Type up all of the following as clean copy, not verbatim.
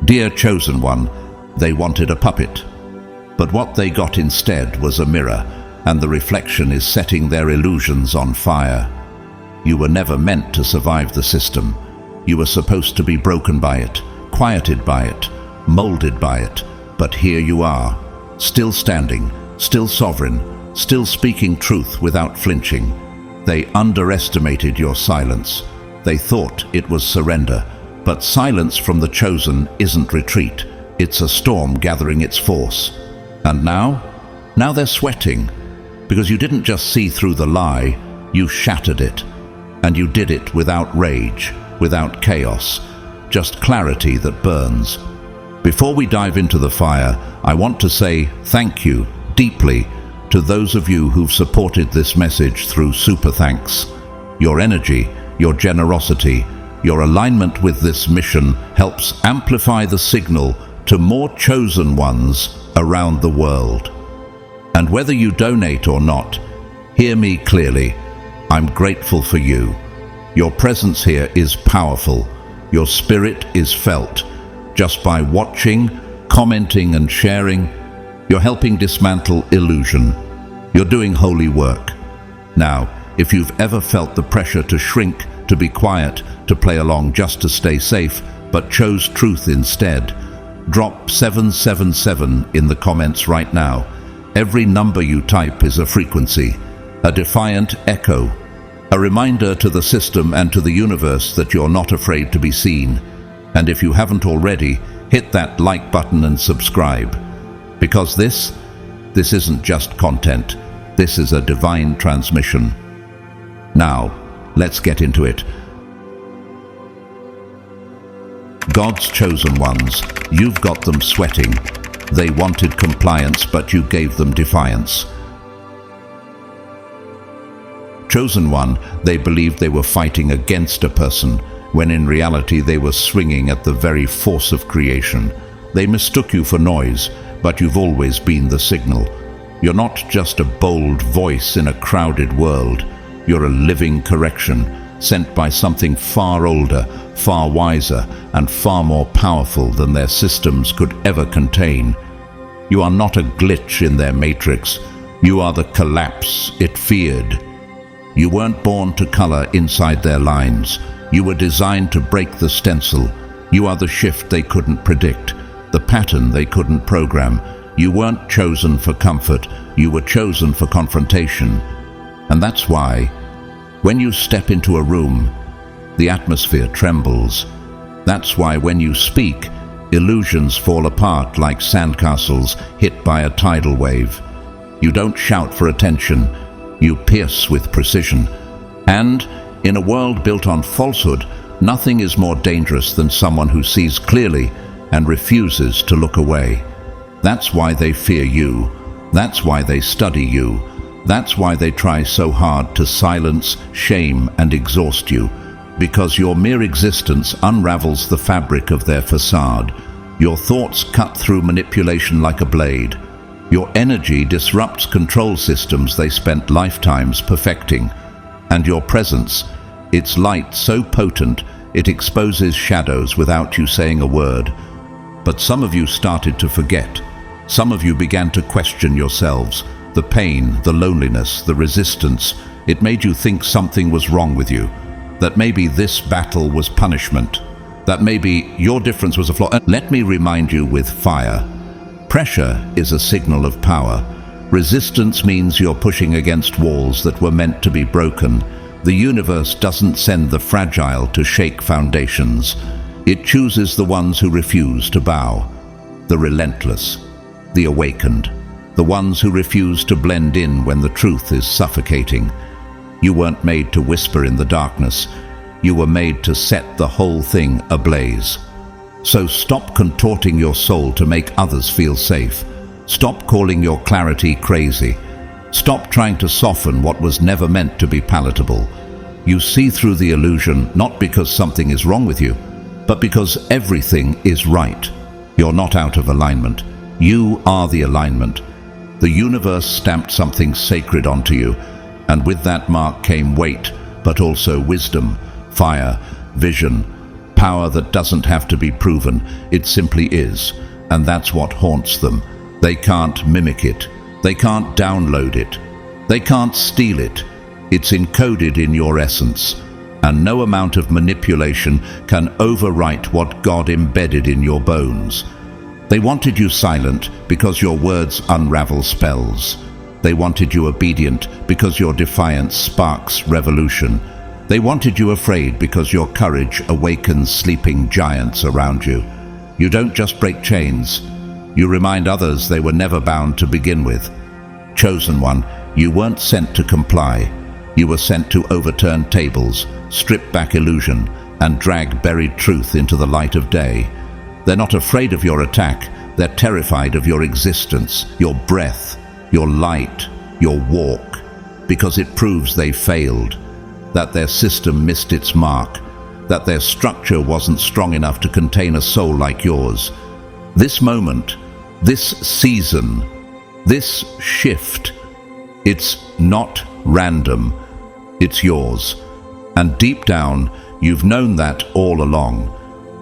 Dear Chosen One, they wanted a puppet. But what they got instead was a mirror, and the reflection is setting their illusions on fire. You were never meant to survive the system. You were supposed to be broken by it, quieted by it, molded by it. But here you are, still standing, still sovereign, still speaking truth without flinching. They underestimated your silence. They thought it was surrender. But silence from the chosen isn't retreat. It's a storm gathering its force. And now they're sweating. Because you didn't just see through the lie, you shattered it. And you did it without rage, without chaos, just clarity that burns. Before we dive into the fire, I want to say thank you deeply to those of you who've supported this message through super thanks. Your energy, your generosity, your alignment with this mission helps amplify the signal to more chosen ones around the world. And whether you donate or not, hear me clearly. I'm grateful for you. Your presence here is powerful. Your spirit is felt. Just by watching, commenting and sharing, you're helping dismantle illusion. You're doing holy work. Now, if you've ever felt the pressure to shrink, to be quiet, to play along just to stay safe, but chose truth instead, drop 777 in the comments right now. Every number you type is a frequency, a defiant echo, a reminder to the system and to the universe that you're not afraid to be seen. And if you haven't already, hit that like button and subscribe. Because this isn't just content. This is a divine transmission. Now, let's get into it. God's chosen ones, you've got them sweating. They wanted compliance, but you gave them defiance. Chosen one, they believed they were fighting against a person, when in reality they were swinging at the very force of creation. They mistook you for noise, but you've always been the signal. You're not just a bold voice in a crowded world. You're a living correction, sent by something far older, far wiser, and far more powerful than their systems could ever contain. You are not a glitch in their matrix. You are the collapse it feared. You weren't born to color inside their lines. You were designed to break the stencil. You are the shift they couldn't predict, the pattern they couldn't program. You weren't chosen for comfort. You were chosen for confrontation. And that's why, when you step into a room, the atmosphere trembles. That's why when you speak, illusions fall apart like sandcastles hit by a tidal wave. You don't shout for attention. You pierce with precision. And in a world built on falsehood, nothing is more dangerous than someone who sees clearly and refuses to look away. That's why they fear you. That's why they study you. That's why they try so hard to silence, shame, and exhaust you. Because your mere existence unravels the fabric of their facade. Your thoughts cut through manipulation like a blade. Your energy disrupts control systems they spent lifetimes perfecting. And your presence, its light so potent, it exposes shadows without you saying a word. But some of you started to forget. Some of you began to question yourselves. The pain, the loneliness, the resistance, it made you think something was wrong with you. That maybe this battle was punishment. That maybe your difference was a flaw. Let me remind you with fire. Pressure is a signal of power. Resistance means you're pushing against walls that were meant to be broken. The universe doesn't send the fragile to shake foundations. It chooses the ones who refuse to bow. The relentless, the awakened, the ones who refuse to blend in when the truth is suffocating. You weren't made to whisper in the darkness. You were made to set the whole thing ablaze. So stop contorting your soul to make others feel safe. Stop calling your clarity crazy. Stop trying to soften what was never meant to be palatable. You see through the illusion not because something is wrong with you, but because everything is right. You're not out of alignment. You are the alignment. The universe stamped something sacred onto you, and with that mark came weight, but also wisdom, fire, vision. Power that doesn't have to be proven, it simply is. And that's what haunts them. They can't mimic it. They can't download it. They can't steal it. It's encoded in your essence. And no amount of manipulation can overwrite what God embedded in your bones. They wanted you silent because your words unravel spells. They wanted you obedient because your defiance sparks revolution. They wanted you afraid because your courage awakens sleeping giants around you. You don't just break chains. You remind others they were never bound to begin with. Chosen one, you weren't sent to comply. You were sent to overturn tables, strip back illusion, and drag buried truth into the light of day. They're not afraid of your attack. They're terrified of your existence, your breath, your light, your walk, because it proves they failed, that their system missed its mark, that their structure wasn't strong enough to contain a soul like yours. This moment, this season, this shift, it's not random, it's yours. And deep down, you've known that all along.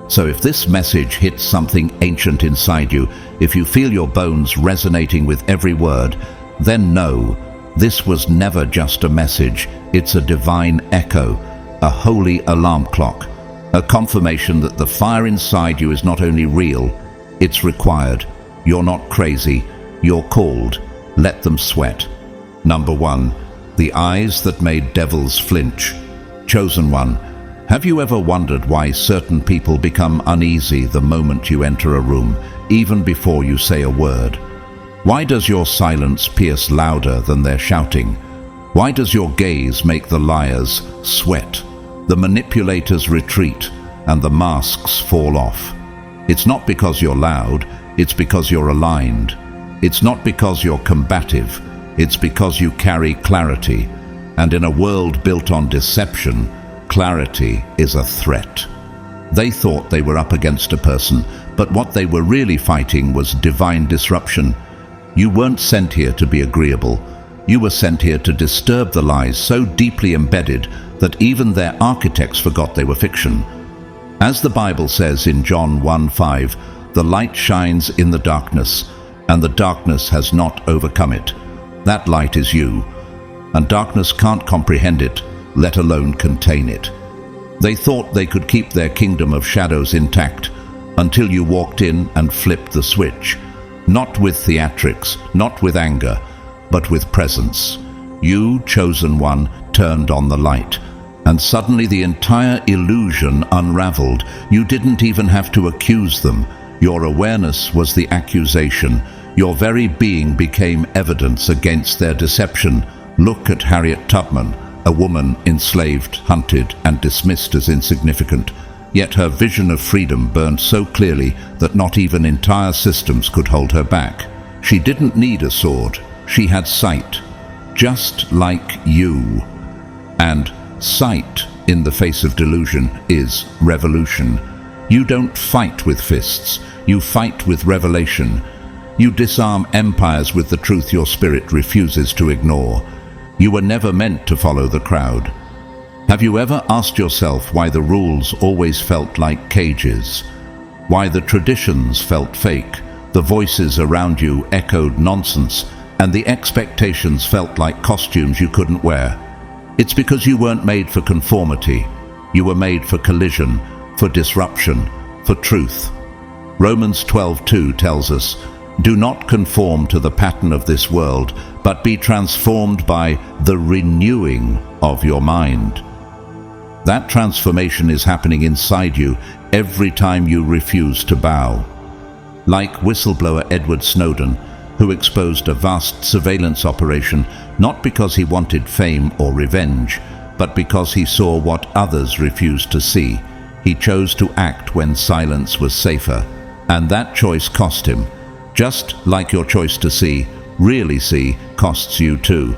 So if this message hits something ancient inside you, if you feel your bones resonating with every word, then know, this was never just a message, it's a divine echo, a holy alarm clock, a confirmation that the fire inside you is not only real, it's required. You're not crazy, you're called. Let them sweat. Number 1, the eyes that made devils flinch. Chosen one, have you ever wondered why certain people become uneasy the moment you enter a room, even before you say a word? Why does your silence pierce louder than their shouting? Why does your gaze make the liars sweat, the manipulators retreat, and the masks fall off? It's not because you're loud, it's because you're aligned. It's not because you're combative, it's because you carry clarity. And in a world built on deception, clarity is a threat. They thought they were up against a person, but what they were really fighting was divine disruption. You weren't sent here to be agreeable. You were sent here to disturb the lies so deeply embedded that even their architects forgot they were fiction. As the Bible says in John 1:5, the light shines in the darkness, and the darkness has not overcome it. That light is you, and darkness can't comprehend it, let alone contain it. They thought they could keep their kingdom of shadows intact until you walked in and flipped the switch. Not with theatrics, not with anger, but with presence. You, chosen one, turned on the light, and suddenly the entire illusion unraveled. You didn't even have to accuse them. Your awareness was the accusation. Your very being became evidence against their deception. Look at Harriet Tubman, a woman enslaved, hunted, and dismissed as insignificant. Yet her vision of freedom burned so clearly that not even entire systems could hold her back. She didn't need a sword. She had sight, just like you. And sight in the face of delusion is revolution. You don't fight with fists. You fight with revelation. You disarm empires with the truth your spirit refuses to ignore. You were never meant to follow the crowd. Have you ever asked yourself why the rules always felt like cages? Why the traditions felt fake, the voices around you echoed nonsense, and the expectations felt like costumes you couldn't wear? It's because you weren't made for conformity. You were made for collision, for disruption, for truth. Romans 12:2 tells us, "Do not conform to the pattern of this world, but be transformed by the renewing of your mind." That transformation is happening inside you every time you refuse to bow. Like whistleblower Edward Snowden, who exposed a vast surveillance operation not because he wanted fame or revenge, but because he saw what others refused to see. He chose to act when silence was safer, and that choice cost him. Just like your choice to see, really see, costs you too.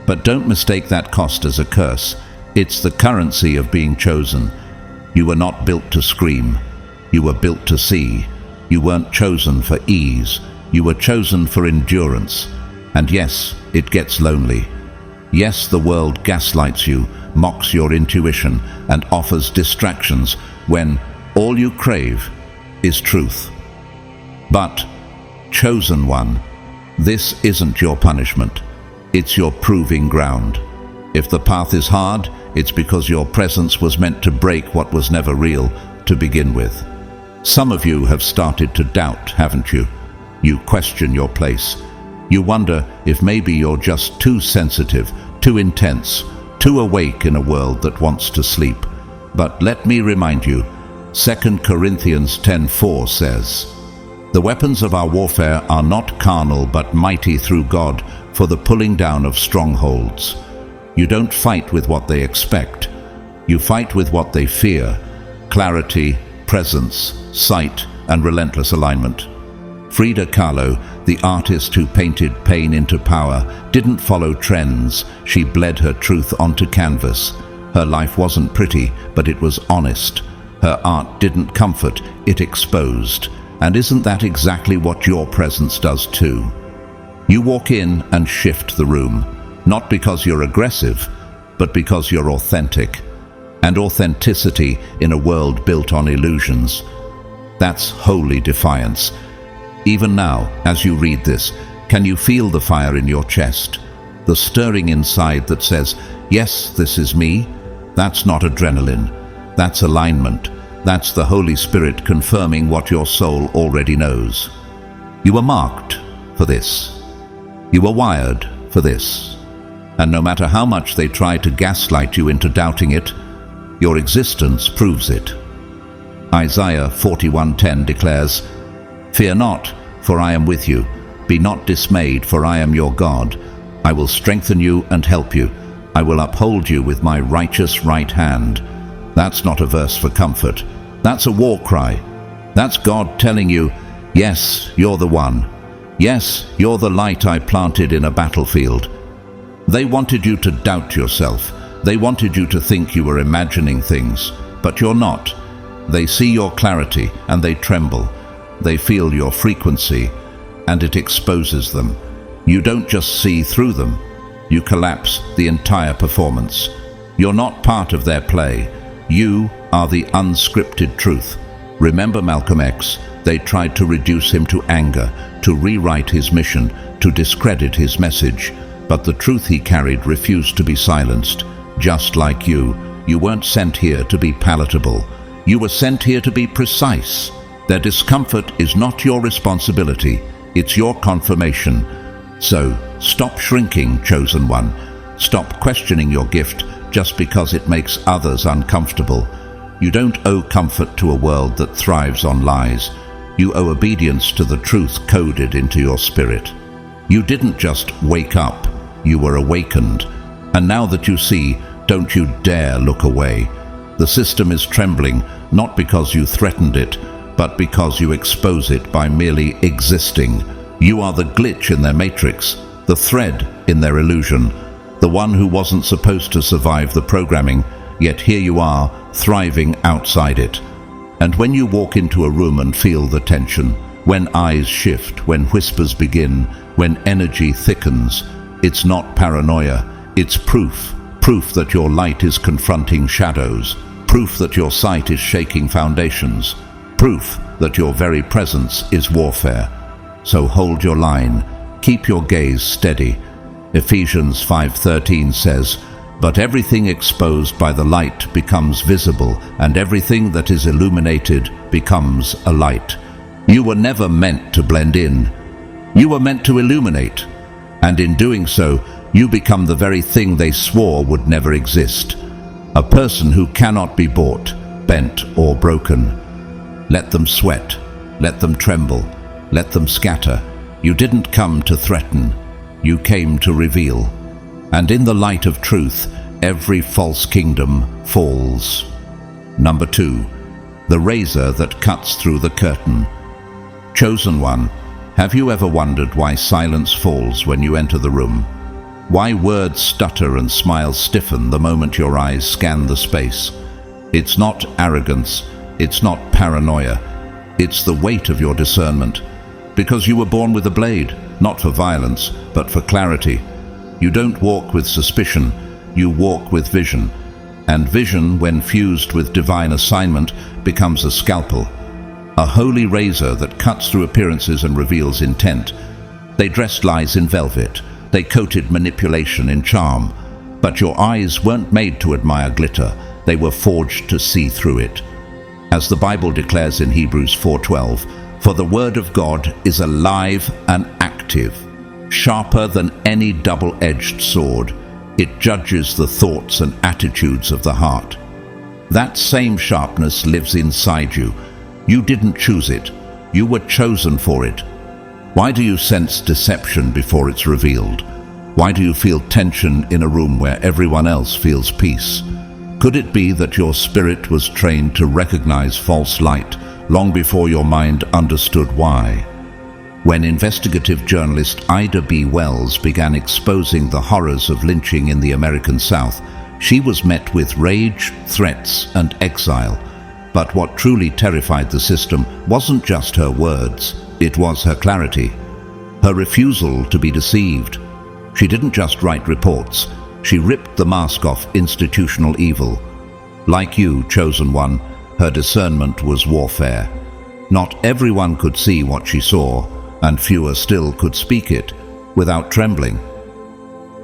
But don't mistake that cost as a curse. It's the currency of being chosen. You were not built to scream. You were built to see. You weren't chosen for ease. You were chosen for endurance. And yes, it gets lonely. Yes, the world gaslights you, mocks your intuition, and offers distractions when All you crave is truth. But, chosen one, this isn't your punishment. It's your proving ground. If the path is hard, it's because your presence was meant to break what was never real to begin with. Some of you have started to doubt, haven't you? You question your place. You wonder if maybe you're just too sensitive, too intense, too awake in a world that wants to sleep. But let me remind you, 2 Corinthians 10:4 says, "The weapons of our warfare are not carnal but mighty through God for the pulling down of strongholds." You don't fight with what they expect. You fight with what they fear: clarity, presence, sight, and relentless alignment. Frida Kahlo, the artist who painted pain into power, didn't follow trends. She bled her truth onto canvas. Her life wasn't pretty, but it was honest. Her art didn't comfort, it exposed. And isn't that exactly what your presence does too? You walk in and shift the room, not because you're aggressive, but because you're authentic. And authenticity in a world built on illusions, that's holy defiance. Even now, as you read this, can you feel the fire in your chest? The stirring inside that says, yes, this is me? That's not adrenaline. That's alignment. That's the Holy Spirit confirming what your soul already knows. You were marked for this. You were wired for this. And no matter how much they try to gaslight you into doubting it, your existence proves it. Isaiah 41:10 declares, "Fear not, for I am with you. Be not dismayed, for I am your God. I will strengthen you and help you. I will uphold you with my righteous right hand." That's not a verse for comfort. That's a war cry. That's God telling you, yes, you're the one. Yes, you're the light I planted in a battlefield. They wanted you to doubt yourself. They wanted you to think you were imagining things, but you're not. They see your clarity and they tremble. They feel your frequency and it exposes them. You don't just see through them. You collapse the entire performance. You're not part of their play. You are the unscripted truth. Remember Malcolm X? They tried to reduce him to anger, to rewrite his mission, to discredit his message. But the truth he carried refused to be silenced. Just like you weren't sent here to be palatable. You were sent here to be precise. Their discomfort is not your responsibility. It's your confirmation. So, stop shrinking, chosen one. Stop questioning your gift just because it makes others uncomfortable. You don't owe comfort to a world that thrives on lies. You owe obedience to the truth coded into your spirit. You didn't just wake up, you were awakened. And now that you see, don't you dare look away. The system is trembling, not because you threatened it, but because you expose it by merely existing. You are the glitch in their matrix, the thread in their illusion, the one who wasn't supposed to survive the programming, yet here you are, thriving outside it. And when you walk into a room and feel the tension, when eyes shift, when whispers begin, when energy thickens, it's not paranoia, it's proof that your light is confronting shadows, proof that your sight is shaking foundations, proof that your very presence is warfare. So hold your line, keep your gaze steady. Ephesians 5:13 says, "But everything exposed by the light becomes visible, and everything that is illuminated becomes a light." You were never meant to blend in. You were meant to illuminate. And in doing so, you become the very thing they swore would never exist. A person who cannot be bought, bent, or broken. Let them sweat. Let them tremble. Let them scatter. You didn't come to threaten. You came to reveal. And in the light of truth, every false kingdom falls. Number 2, the razor that cuts through the curtain. Chosen one, have you ever wondered why silence falls when you enter the room? Why words stutter and smiles stiffen the moment your eyes scan the space? It's not arrogance, it's not paranoia, it's the weight of your discernment. Because you were born with a blade, not for violence, but for clarity. You don't walk with suspicion, you walk with vision. And vision, when fused with divine assignment, becomes a scalpel, a holy razor that cuts through appearances and reveals intent. They dressed lies in velvet. They coated manipulation in charm. But your eyes weren't made to admire glitter. They were forged to see through it. As the Bible declares in Hebrews 4:12, "For the word of God is alive and active, sharper than any double-edged sword. It judges the thoughts and attitudes of the heart." That same sharpness lives inside you. You didn't choose it. You were chosen for it. Why do you sense deception before it's revealed? Why do you feel tension in a room where everyone else feels peace? Could it be that your spirit was trained to recognize false light long before your mind understood why? When investigative journalist Ida B. Wells began exposing the horrors of lynching in the American South, she was met with rage, threats, and exile. But what truly terrified the system wasn't just her words, it was her clarity, her refusal to be deceived. She didn't just write reports, she ripped the mask off institutional evil. Like you, chosen one, her discernment was warfare. Not everyone could see what she saw, and fewer still could speak it without trembling.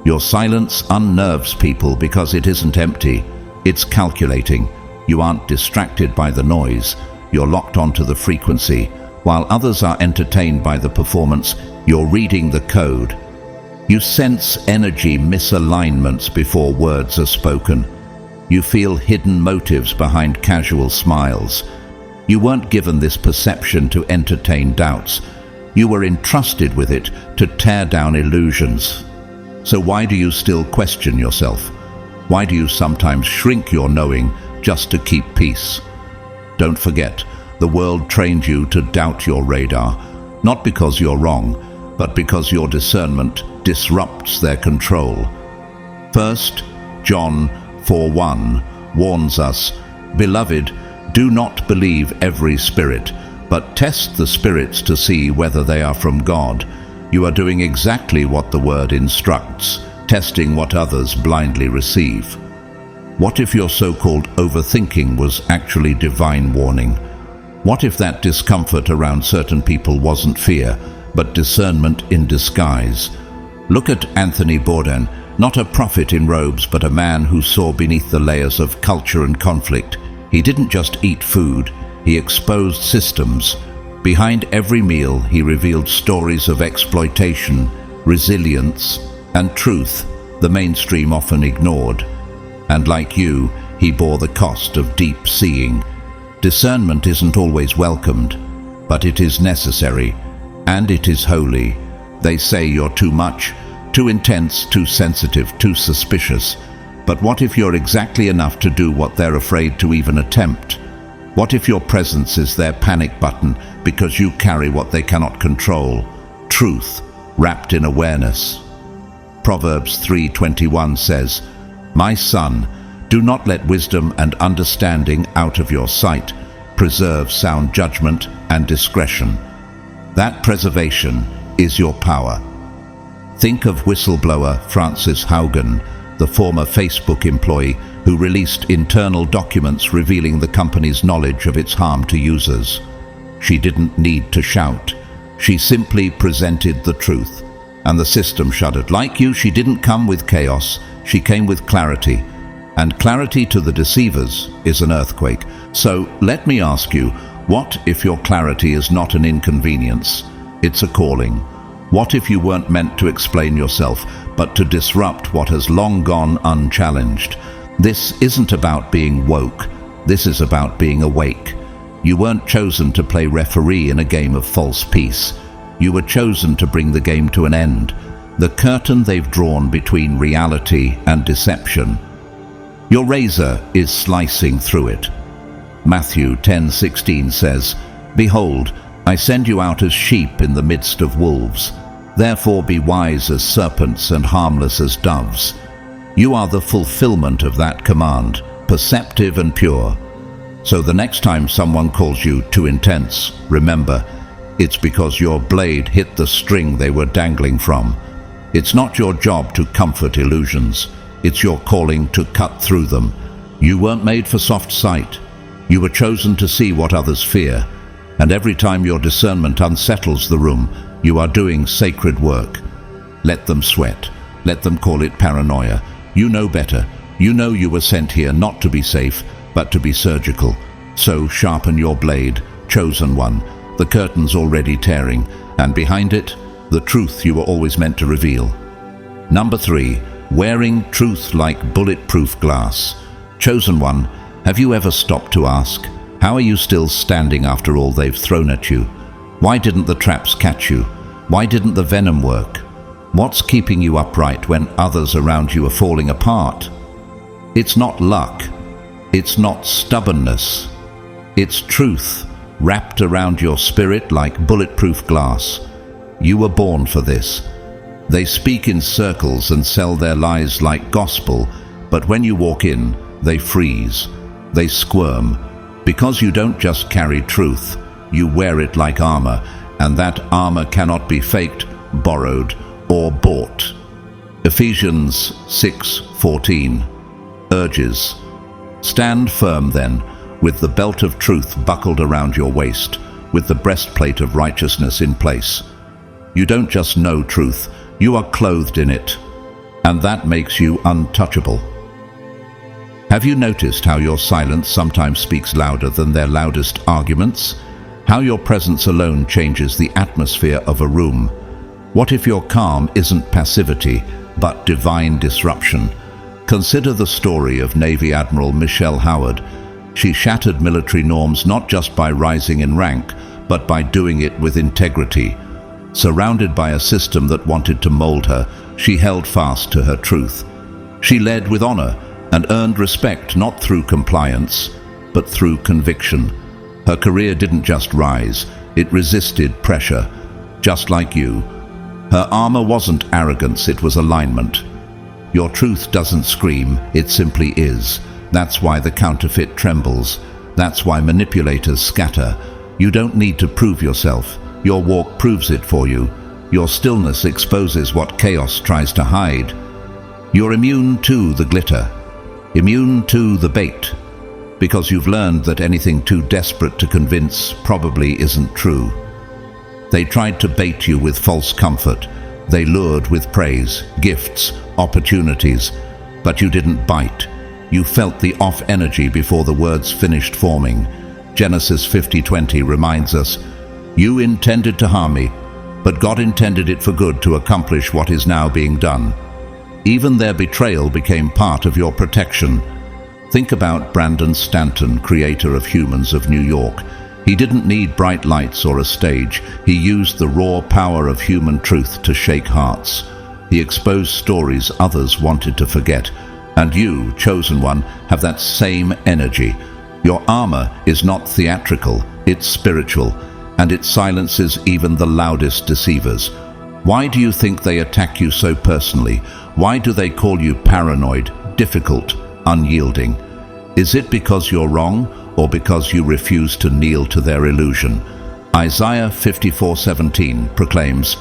Your silence unnerves people because it isn't empty, it's calculating. You aren't distracted by the noise, you're locked onto the frequency. While others are entertained by the performance, you're reading the code. You sense energy misalignments before words are spoken. You feel hidden motives behind casual smiles. You weren't given this perception to entertain doubts. You were entrusted with it to tear down illusions. So why do you still question yourself? Why do you sometimes shrink your knowing just to keep peace? Don't forget, the world trained you to doubt your radar, not because you're wrong, but because your discernment disrupts their control. 1 John 4:1 warns us, "Beloved, do not believe every spirit, but test the spirits to see whether they are from God." You are doing exactly what the word instructs, testing what others blindly receive. What if your so-called overthinking was actually divine warning? What if that discomfort around certain people wasn't fear, but discernment in disguise? Look at Anthony Bourdain, not a prophet in robes, but a man who saw beneath the layers of culture and conflict. He didn't just eat food, he exposed systems. Behind every meal, he revealed stories of exploitation, resilience, and truth the mainstream often ignored. And like you, he bore the cost of deep seeing. Discernment isn't always welcomed, but it is necessary, and it is holy. They say you're too much, too intense, too sensitive, too suspicious. But what if you're exactly enough to do what they're afraid to even attempt? What if your presence is their panic button because you carry what they cannot control? Truth, wrapped in awareness. Proverbs 3:21 says, "My son, do not let wisdom and understanding out of your sight. Preserve sound judgment and discretion." That preservation is your power. Think of whistleblower Frances Haugen, the former Facebook employee who released internal documents revealing the company's knowledge of its harm to users. She didn't need to shout. She simply presented the truth, and the system shuddered. Like you, she didn't come with chaos, she came with clarity. And clarity to the deceivers is an earthquake. So let me ask you, what if your clarity is not an inconvenience? It's a calling. What if you weren't meant to explain yourself, but to disrupt what has long gone unchallenged? This isn't about being woke. This is about being awake. You weren't chosen to play referee in a game of false peace. You were chosen to bring the game to an end. The curtain they've drawn between reality and deception. Your razor is slicing through it. Matthew 10:16 says, "Behold, I send you out as sheep in the midst of wolves. Therefore be wise as serpents and harmless as doves." You are the fulfillment of that command, perceptive and pure. So the next time someone calls you too intense, remember, it's because your blade hit the string they were dangling from. It's not your job to comfort illusions. It's your calling to cut through them. You weren't made for soft sight. You were chosen to see what others fear. And every time your discernment unsettles the room, you are doing sacred work. Let them sweat. Let them call it paranoia. You know better. You know you were sent here not to be safe, but to be surgical. So sharpen your blade, chosen one, the curtain's already tearing, and behind it, the truth you were always meant to reveal. Number 3, wearing truth like bulletproof glass. Chosen one, have you ever stopped to ask, how are you still standing after all they've thrown at you? Why didn't the traps catch you? Why didn't the venom work? What's keeping you upright when others around you are falling apart? It's not luck. It's not stubbornness. It's truth, wrapped around your spirit like bulletproof glass. You were born for this. They speak in circles and sell their lies like gospel, but when you walk in, they freeze. They squirm. Because you don't just carry truth, you wear it like armor, and that armor cannot be faked, borrowed, or bought. Ephesians 6:14 urges, stand firm then, with the belt of truth buckled around your waist, with the breastplate of righteousness in place. You don't just know truth, you are clothed in it, and that makes you untouchable. Have you noticed how your silence sometimes speaks louder than their loudest arguments? How your presence alone changes the atmosphere of a room? What if your calm isn't passivity, but divine disruption? Consider the story of Navy Admiral Michelle Howard. She shattered military norms not just by rising in rank, but by doing it with integrity. Surrounded by a system that wanted to mold her, she held fast to her truth. She led with honor and earned respect not through compliance, but through conviction. Her career didn't just rise, it resisted pressure, just like you. Her armor wasn't arrogance, it was alignment. Your truth doesn't scream, it simply is. That's why the counterfeit trembles. That's why manipulators scatter. You don't need to prove yourself. Your walk proves it for you. Your stillness exposes what chaos tries to hide. You're immune to the glitter, immune to the bait, because you've learned that anything too desperate to convince probably isn't true. They tried to bait you with false comfort. They lured with praise, gifts, opportunities, but you didn't bite. You felt the off energy before the words finished forming. Genesis 50:20 reminds us, you intended to harm me, but God intended it for good to accomplish what is now being done. Even their betrayal became part of your protection. Think about Brandon Stanton, creator of Humans of New York. He didn't need bright lights or a stage. He used the raw power of human truth to shake hearts. He exposed stories others wanted to forget. And you, chosen one, have that same energy. Your armor is not theatrical, it's spiritual, and it silences even the loudest deceivers. Why do you think they attack you so personally? Why do they call you paranoid, difficult, unyielding? Is it because you're wrong, or because you refuse to kneel to their illusion? Isaiah 54:17 proclaims,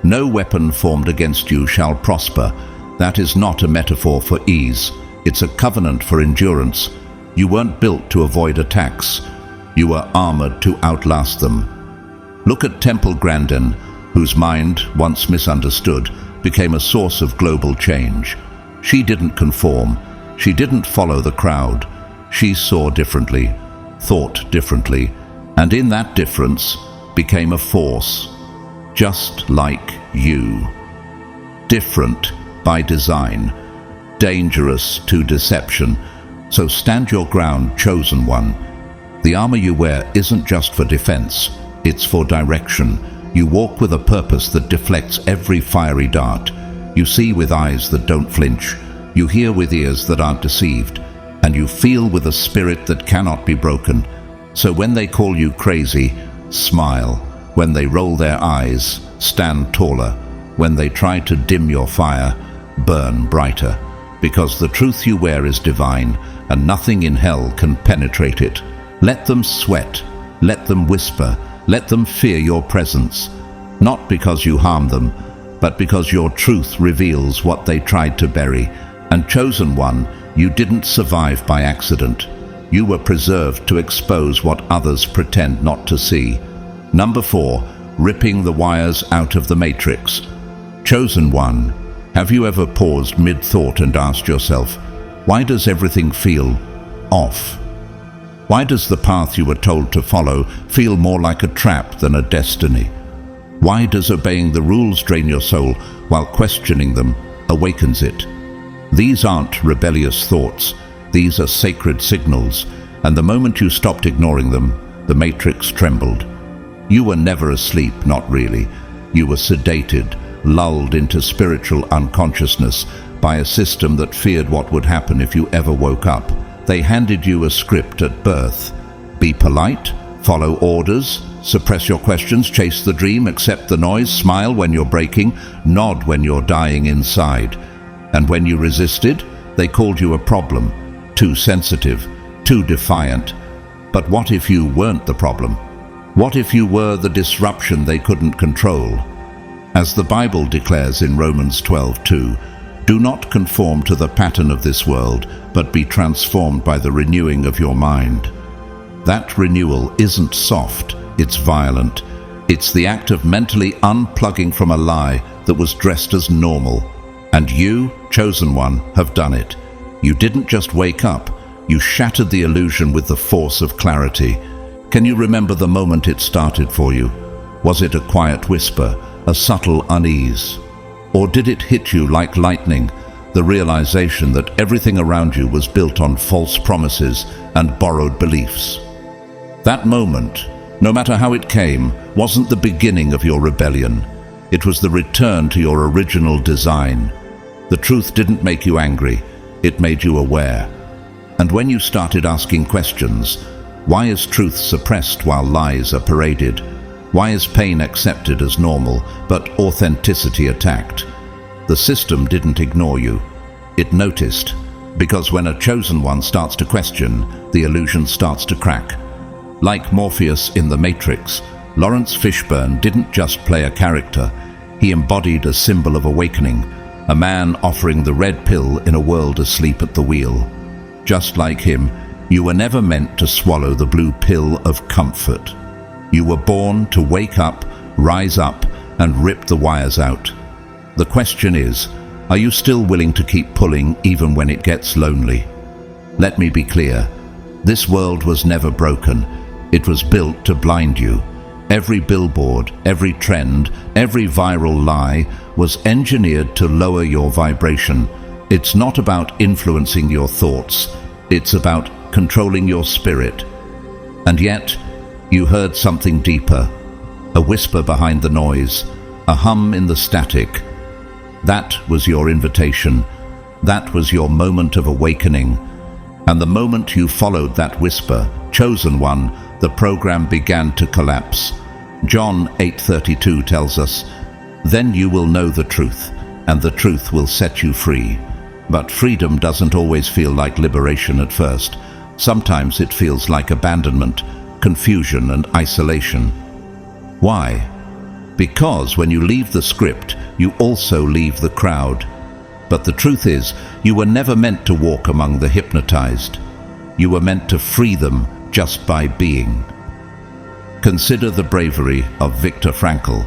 no weapon formed against you shall prosper. That is not a metaphor for ease. It's a covenant for endurance. You weren't built to avoid attacks. You were armored to outlast them. Look at Temple Grandin, whose mind, once misunderstood, became a source of global change. She didn't conform. She didn't follow the crowd. She saw differently, thought differently, and in that difference became a force, just like you. Different by design, dangerous to deception. So stand your ground, chosen one. The armor you wear isn't just for defense, it's for direction. You walk with a purpose that deflects every fiery dart. You see with eyes that don't flinch. You hear with ears that aren't deceived. And you feel with a spirit that cannot be broken. So when they call you crazy, smile. When they roll their eyes, stand taller. When they try to dim your fire, burn brighter. Because the truth you wear is divine, and nothing in hell can penetrate it. Let them sweat. Let them whisper. Let them fear your presence. Not because you harm them, but because your truth reveals what they tried to bury. And chosen one, You didn't survive by accident. You were preserved to expose what others pretend not to see. Number 4, ripping the wires out of the matrix. Chosen one, have you ever paused mid-thought and asked yourself, why does everything feel off? Why does the path you were told to follow feel more like a trap than a destiny? Why does obeying the rules drain your soul while questioning them awakens it? These aren't rebellious thoughts. These are sacred signals, and the moment you stopped ignoring them, the matrix trembled. You were never asleep, not really. You were sedated, lulled into spiritual unconsciousness by a system that feared what would happen if you ever woke up. They handed you a script at birth. Be polite, follow orders, suppress your questions, chase the dream, accept the noise, smile when you're breaking, nod when you're dying inside. And when you resisted, they called you a problem, too sensitive, too defiant. But what if you weren't the problem? What if you were the disruption they couldn't control? As the Bible declares in Romans 12:2, do not conform to the pattern of this world, but be transformed by the renewing of your mind. That renewal isn't soft, it's violent. It's the act of mentally unplugging from a lie that was dressed as normal. And you, chosen one, have done it. You didn't just wake up, you shattered the illusion with the force of clarity. Can you remember the moment it started for you? Was it a quiet whisper, a subtle unease? Or did it hit you like lightning, the realization that everything around you was built on false promises and borrowed beliefs? That moment, no matter how it came, wasn't the beginning of your rebellion. It was the return to your original design. The truth didn't make you angry, it made you aware. And when you started asking questions, why is truth suppressed while lies are paraded? Why is pain accepted as normal, but authenticity attacked? The system didn't ignore you. It noticed, because when a chosen one starts to question, the illusion starts to crack. Like Morpheus in The Matrix, Lawrence Fishburne didn't just play a character. He embodied a symbol of awakening, a man offering the red pill in a world asleep at the wheel. Just like him, you were never meant to swallow the blue pill of comfort. You were born to wake up, rise up, and rip the wires out. The question is, are you still willing to keep pulling even when it gets lonely? Let me be clear. This world was never broken. It was built to blind you. Every billboard, every trend, every viral lie was engineered to lower your vibration. It's not about influencing your thoughts. It's about controlling your spirit. And yet, you heard something deeper, a whisper behind the noise, a hum in the static. That was your invitation. That was your moment of awakening. And the moment you followed that whisper, chosen one, the program began to collapse. John 8:32 tells us, "Then you will know the truth, and the truth will set you free." But freedom doesn't always feel like liberation at first. Sometimes it feels like abandonment, confusion, and isolation. Why? Because when you leave the script, you also leave the crowd. But the truth is, you were never meant to walk among the hypnotized. You were meant to free them just by being. Consider the bravery of Viktor Frankl,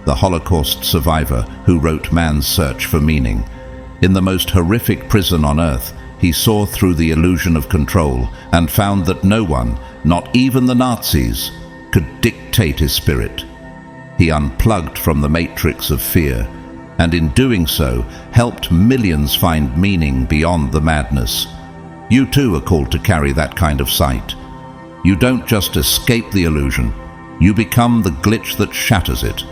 the Holocaust survivor who wrote Man's Search for Meaning. In the most horrific prison on earth, he saw through the illusion of control and found that no one, not even the Nazis, could dictate his spirit. He unplugged from the matrix of fear, and in doing so, helped millions find meaning beyond the madness. You too are called to carry that kind of sight. You don't just escape the illusion, you become the glitch that shatters it.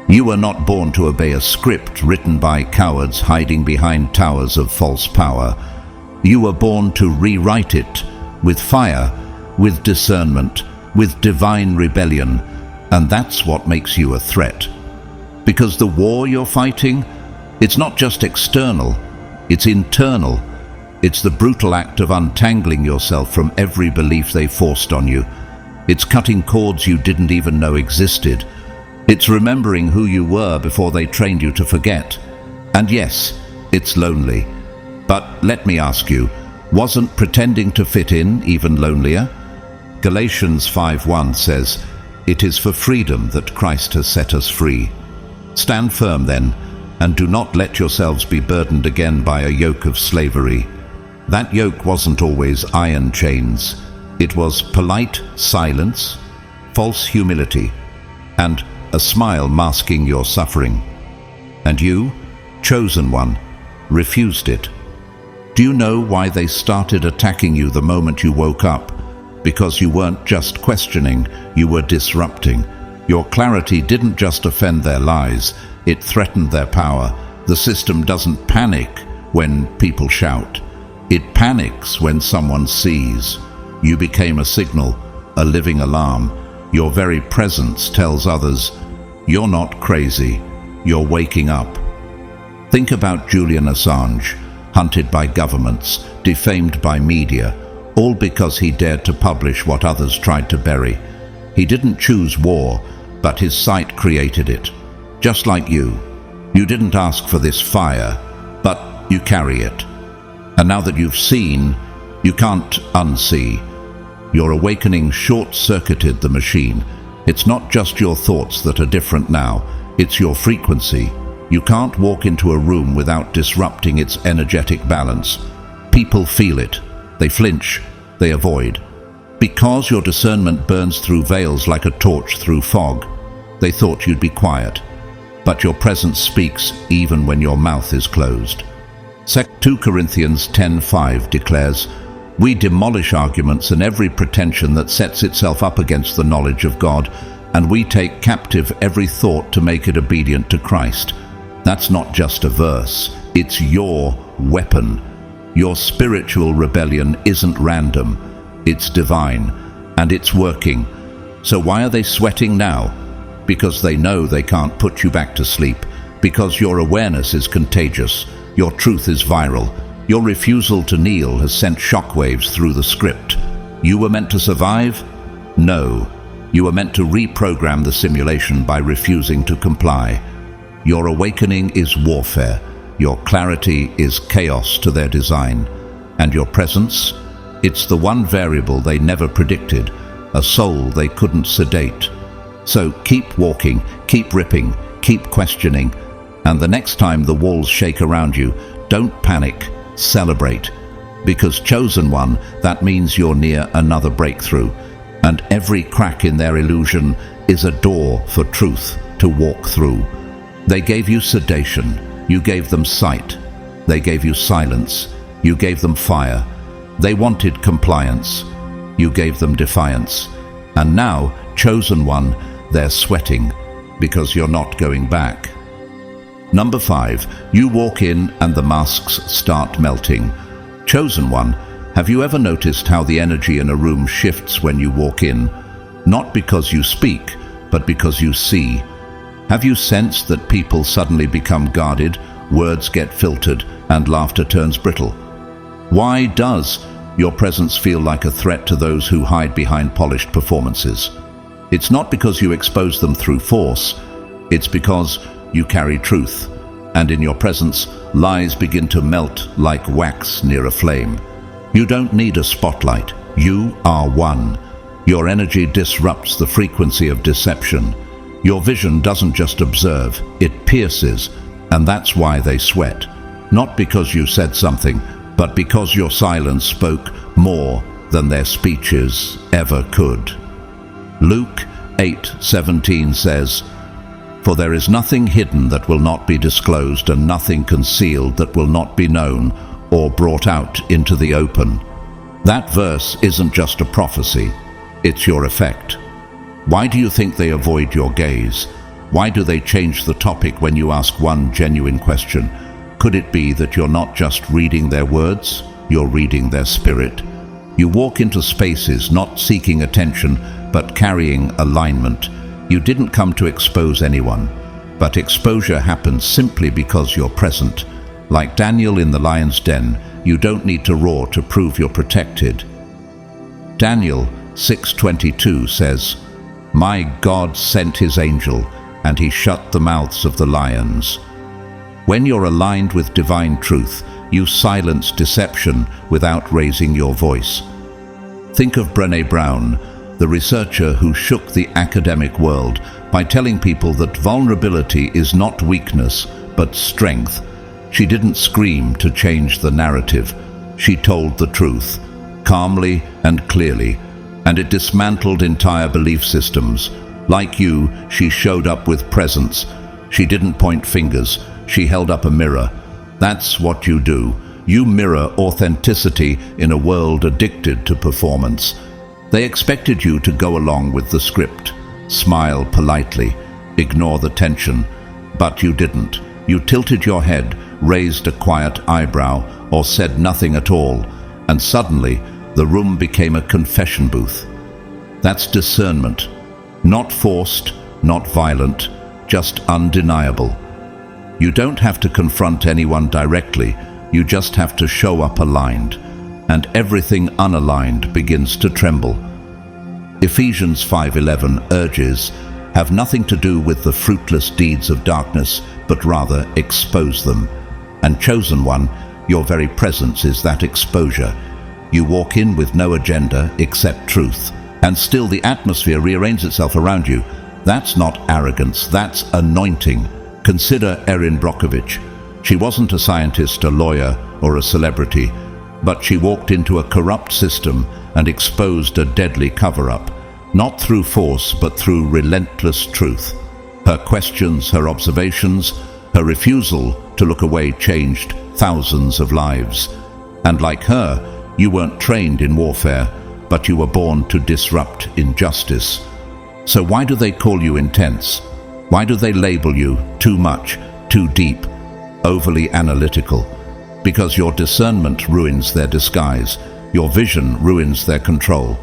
You were not born to obey a script written by cowards hiding behind towers of false power. You were born to rewrite it with fire, with discernment, with divine rebellion, and that's what makes you a threat. Because the war you're fighting, it's not just external, it's internal. It's the brutal act of untangling yourself from every belief they forced on you. It's cutting cords you didn't even know existed. It's remembering who you were before they trained you to forget. And yes, it's lonely. But let me ask you, Wasn't pretending to fit in even lonelier? Galatians 5:1 says, "It is for freedom that Christ has set us free." Stand firm then, and do not let yourselves be burdened again by a yoke of slavery. That yoke wasn't always iron chains. It was polite silence, false humility, and a smile masking your suffering. And you, chosen one, refused it. Do you know why they started attacking you the moment you woke up? Because you weren't just questioning, you were disrupting. Your clarity didn't just offend their lies, it threatened their power. The system doesn't panic when people shout. It panics when someone sees. You became a signal, a living alarm. Your very presence tells others, you're not crazy, you're waking up. Think about Julian Assange, hunted by governments, defamed by media, all because he dared to publish what others tried to bury. He didn't choose war, but his site created it. Just like you. You didn't ask for this fire, but you carry it. And now that you've seen, you can't unsee. Your awakening short-circuited the machine. It's not just your thoughts that are different now, it's your frequency. You can't walk into a room without disrupting its energetic balance. People feel it. They flinch. They avoid. Because your discernment burns through veils like a torch through fog, they thought you'd be quiet. But your presence speaks even when your mouth is closed. 2 Corinthians 10:5 declares, "We demolish arguments and every pretension that sets itself up against the knowledge of God, and we take captive every thought to make it obedient to Christ." That's not just a verse, it's your weapon. Your spiritual rebellion isn't random, it's divine, and it's working. So why are they sweating now? Because they know they can't put you back to sleep, because your awareness is contagious, your truth is viral, your refusal to kneel has sent shockwaves through the script. You were meant to survive? No. You were meant to reprogram the simulation by refusing to comply. Your awakening is warfare. Your clarity is chaos to their design. And your presence? It's the one variable they never predicted, a soul they couldn't sedate. So keep walking, keep ripping, keep questioning, and the next time the walls shake around you, don't panic, celebrate. Because chosen one, that means you're near another breakthrough, and every crack in their illusion is a door for truth to walk through. They gave you sedation, you gave them sight. They gave you silence, you gave them fire. They wanted compliance, you gave them defiance. And now, chosen one, they're sweating because you're not going back. Number 5, you walk in and the masks start melting. Chosen one, have you ever noticed how the energy in a room shifts when you walk in? Not because you speak, but because you see. Have you sensed that people suddenly become guarded, words get filtered, and laughter turns brittle? Why does your presence feel like a threat to those who hide behind polished performances? It's not because you expose them through force, it's because you carry truth, and in your presence, lies begin to melt like wax near a flame. You don't need a spotlight, you are one. Your energy disrupts the frequency of deception. Your vision doesn't just observe, it pierces, and that's why they sweat. Not because you said something, but because your silence spoke more than their speeches ever could. Luke 8:17 says, "For there is nothing hidden that will not be disclosed, and nothing concealed that will not be known or brought out into the open." That verse isn't just a prophecy, it's your effect. Why do you think they avoid your gaze? Why do they change the topic when you ask one genuine question? Could it be that you're not just reading their words, you're reading their spirit? You walk into spaces not seeking attention, but carrying alignment. You didn't come to expose anyone, but exposure happens simply because you're present. Like Daniel in the lion's den, you don't need to roar to prove you're protected. Daniel 6:22 says, "My God sent his angel, and he shut the mouths of the lions." When you're aligned with divine truth, you silence deception without raising your voice. Think of Brené Brown, the researcher who shook the academic world by telling people that vulnerability is not weakness, but strength. She didn't scream to change the narrative. She told the truth, calmly and clearly, and it dismantled entire belief systems. Like you, she showed up with presence. She didn't point fingers. She held up a mirror. That's what you do. You mirror authenticity in a world addicted to performance. They expected you to go along with the script, smile politely, ignore the tension, but you didn't. You tilted your head, raised a quiet eyebrow, or said nothing at all, and suddenly the room became a confession booth. That's discernment. Not forced, not violent, just undeniable. You don't have to confront anyone directly, you just have to show up aligned, and everything unaligned begins to tremble. Ephesians 5:11 urges, have nothing to do with the fruitless deeds of darkness, but rather expose them. And chosen one, your very presence is that exposure. You walk in with no agenda except truth, and still the atmosphere rearranges itself around you. That's not arrogance, that's anointing. Consider Erin Brockovich. She wasn't a scientist, a lawyer, or a celebrity, but she walked into a corrupt system and exposed a deadly cover-up, not through force, but through relentless truth. Her questions, her observations, her refusal to look away changed thousands of lives. And like her, you weren't trained in warfare, but you were born to disrupt injustice. So why do they call you intense? Why do they label you too much, too deep, overly analytical? Because your discernment ruins their disguise. Your vision ruins their control.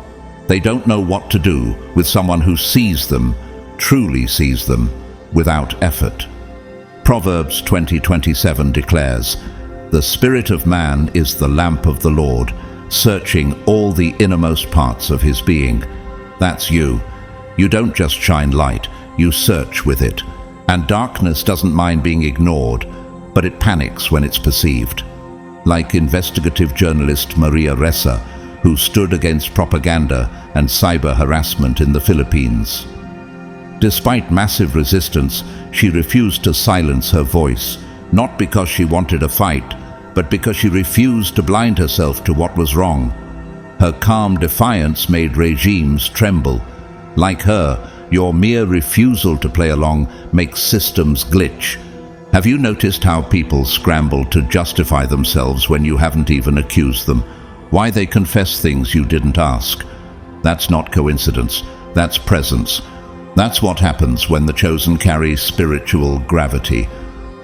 They don't know what to do with someone who sees them, truly sees them, without effort. Proverbs 20:27 declares, "The spirit of man is the lamp of the Lord, searching all the innermost parts of his being." That's you. You don't just shine light, you search with it. And darkness doesn't mind being ignored, but it panics when it's perceived. Like investigative journalist Maria Ressa, who stood against propaganda and cyber harassment in the Philippines. Despite massive resistance, she refused to silence her voice, not because she wanted a fight, but because she refused to blind herself to what was wrong. Her calm defiance made regimes tremble. Like her, your mere refusal to play along makes systems glitch. Have you noticed how people scramble to justify themselves when you haven't even accused them? Why they confess things you didn't ask? That's not coincidence, that's presence. That's what happens when the chosen carry spiritual gravity.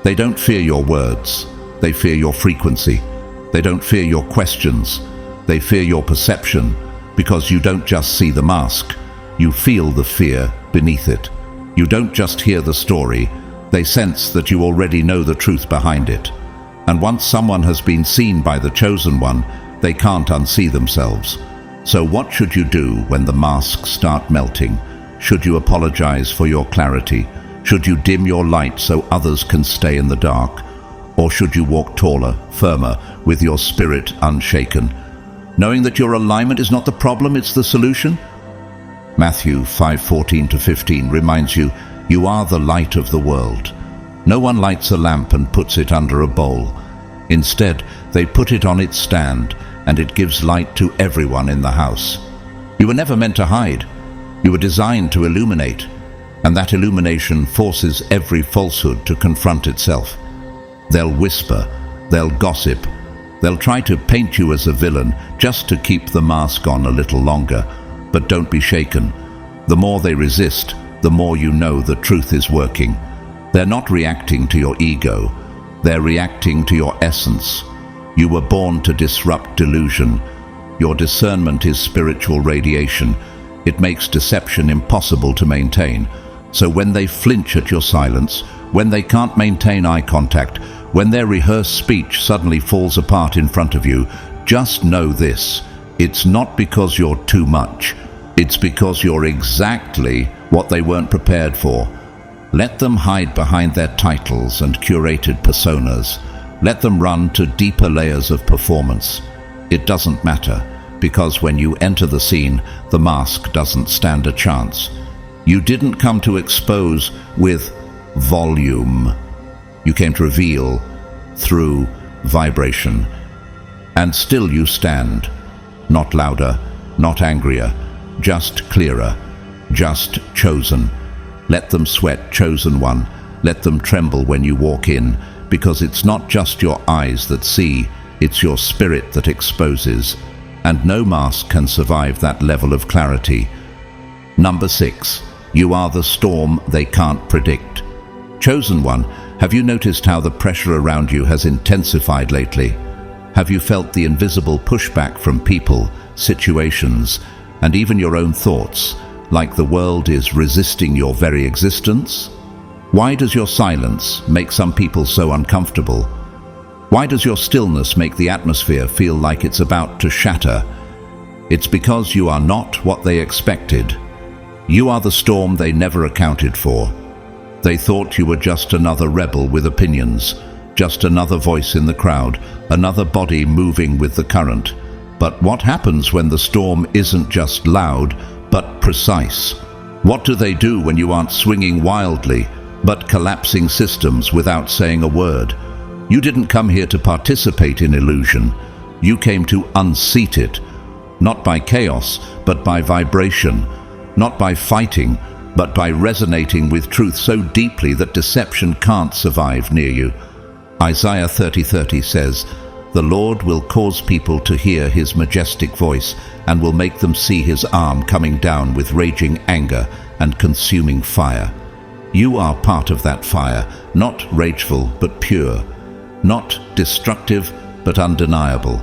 They don't fear your words, they fear your frequency. They don't fear your questions, they fear your perception, because you don't just see the mask, you feel the fear beneath it. You don't just hear the story, they sense that you already know the truth behind it. And once someone has been seen by the chosen one, they can't unsee themselves. So what should you do when the masks start melting? Should you apologize for your clarity? Should you dim your light so others can stay in the dark? Or should you walk taller, firmer, with your spirit unshaken, knowing that your alignment is not the problem, it's the solution? Matthew 5:14-15 reminds you, you are the light of the world. No one lights a lamp and puts it under a bowl. Instead, they put it on its stand, and it gives light to everyone in the house. You were never meant to hide. You were designed to illuminate, and that illumination forces every falsehood to confront itself. They'll whisper, they'll gossip, they'll try to paint you as a villain just to keep the mask on a little longer, but don't be shaken. The more they resist, the more you know the truth is working. They're not reacting to your ego, they're reacting to your essence. You were born to disrupt delusion. Your discernment is spiritual radiation. It makes deception impossible to maintain. So when they flinch at your silence, when they can't maintain eye contact, when their rehearsed speech suddenly falls apart in front of you, just know this: it's not because you're too much. It's because you're exactly what they weren't prepared for. Let them hide behind their titles and curated personas. Let them run to deeper layers of performance. It doesn't matter, because when you enter the scene, the mask doesn't stand a chance. You didn't come to expose with volume. You came to reveal through vibration. And still you stand, not louder, not angrier, just clearer, just chosen. Let them sweat, chosen one. Let them tremble when you walk in, because it's not just your eyes that see, it's your spirit that exposes. And no mask can survive that level of clarity. Number 6, you are the storm they can't predict. Chosen one, have you noticed how the pressure around you has intensified lately? Have you felt the invisible pushback from people, situations, and even your own thoughts, like the world is resisting your very existence? Why does your silence make some people so uncomfortable? Why does your stillness make the atmosphere feel like it's about to shatter? It's because you are not what they expected. You are the storm they never accounted for. They thought you were just another rebel with opinions, just another voice in the crowd, another body moving with the current. But what happens when the storm isn't just loud, but precise? What do they do when you aren't swinging wildly, but collapsing systems without saying a word? You didn't come here to participate in illusion. You came to unseat it, not by chaos, but by vibration, not by fighting, but by resonating with truth so deeply that deception can't survive near you. Isaiah 30:30 says, "The Lord will cause people to hear his majestic voice and will make them see his arm coming down with raging anger and consuming fire." You are part of that fire, not rageful but pure, not destructive but undeniable.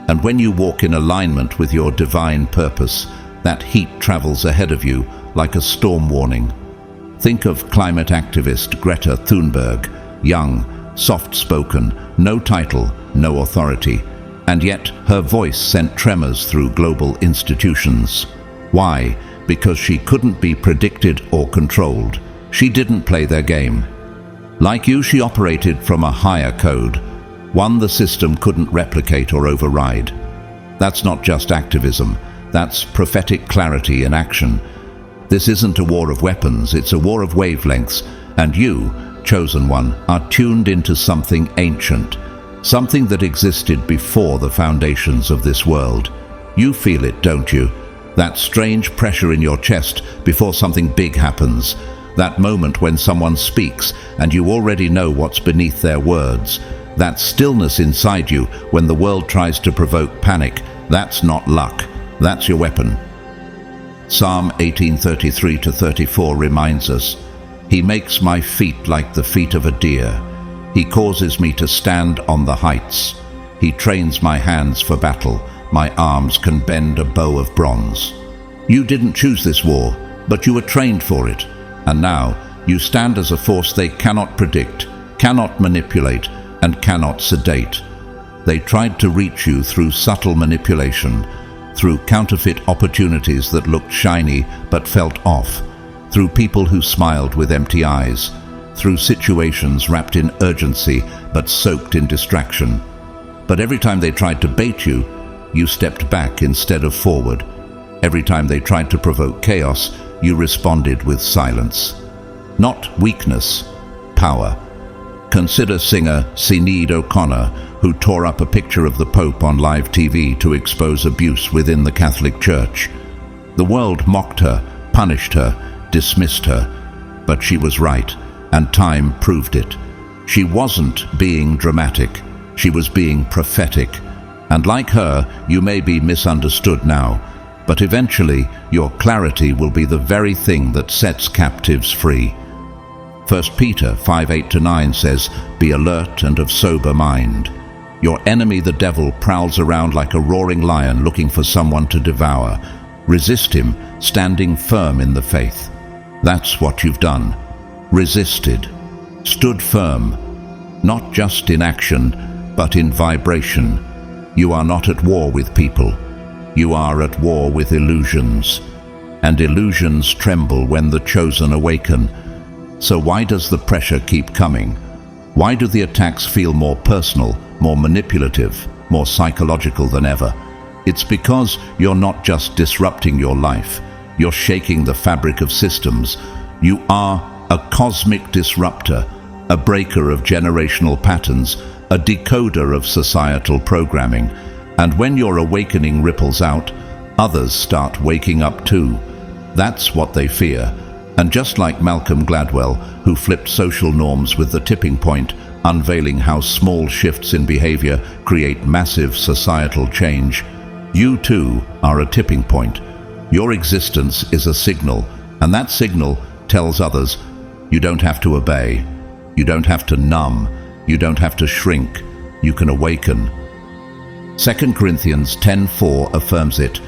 And when you walk in alignment with your divine purpose, that heat travels ahead of you like a storm warning. Think of climate activist Greta Thunberg, young, soft-spoken, no title, no authority, and yet her voice sent tremors through global institutions. Why? Because she couldn't be predicted or controlled. She didn't play their game. Like you, she operated from a higher code, one the system couldn't replicate or override. That's not just activism, that's prophetic clarity in action. This isn't a war of weapons, it's a war of wavelengths, and you, chosen one, are tuned into something ancient, something that existed before the foundations of this world. You feel it, don't you? That strange pressure in your chest before something big happens. That moment when someone speaks and you already know what's beneath their words. That stillness inside you when the world tries to provoke panic. That's not luck. That's your weapon. Psalm 18:33-34 reminds us, "He makes my feet like the feet of a deer. He causes me to stand on the heights. He trains my hands for battle. My arms can bend a bow of bronze." You didn't choose this war, but you were trained for it. And now you stand as a force they cannot predict, cannot manipulate, and cannot sedate. They tried to reach you through subtle manipulation, through counterfeit opportunities that looked shiny but felt off, through people who smiled with empty eyes, through situations wrapped in urgency but soaked in distraction. But every time they tried to bait you, you stepped back instead of forward. Every time they tried to provoke chaos, you responded with silence. Not weakness, power. Consider singer Sinead O'Connor, who tore up a picture of the Pope on live TV to expose abuse within the Catholic Church. The world mocked her, punished her, dismissed her, but she was right, and time proved it. She wasn't being dramatic, she was being prophetic. And like her, you may be misunderstood now, but eventually your clarity will be the very thing that sets captives free. 1 Peter 5:8-9 says, "Be alert and of sober mind." Your enemy, the devil, prowls around like a roaring lion looking for someone to devour. Resist him, standing firm in the faith. That's what you've done. Resisted. Stood firm. Not just in action, but in vibration. You are not at war with people. You are at war with illusions. And illusions tremble when the chosen awaken. So why does the pressure keep coming? Why do the attacks feel more personal, more manipulative, more psychological than ever? It's because you're not just disrupting your life, you're shaking the fabric of systems. You are a cosmic disruptor, a breaker of generational patterns, a decoder of societal programming. And when your awakening ripples out, others start waking up too. That's what they fear. And just like Malcolm Gladwell, who flipped social norms with the tipping point, unveiling how small shifts in behavior create massive societal change, you too are a tipping point. Your existence is a signal, and that signal tells others you don't have to obey, you don't have to numb, you don't have to shrink, you can awaken. 2 Corinthians 10:4 affirms it.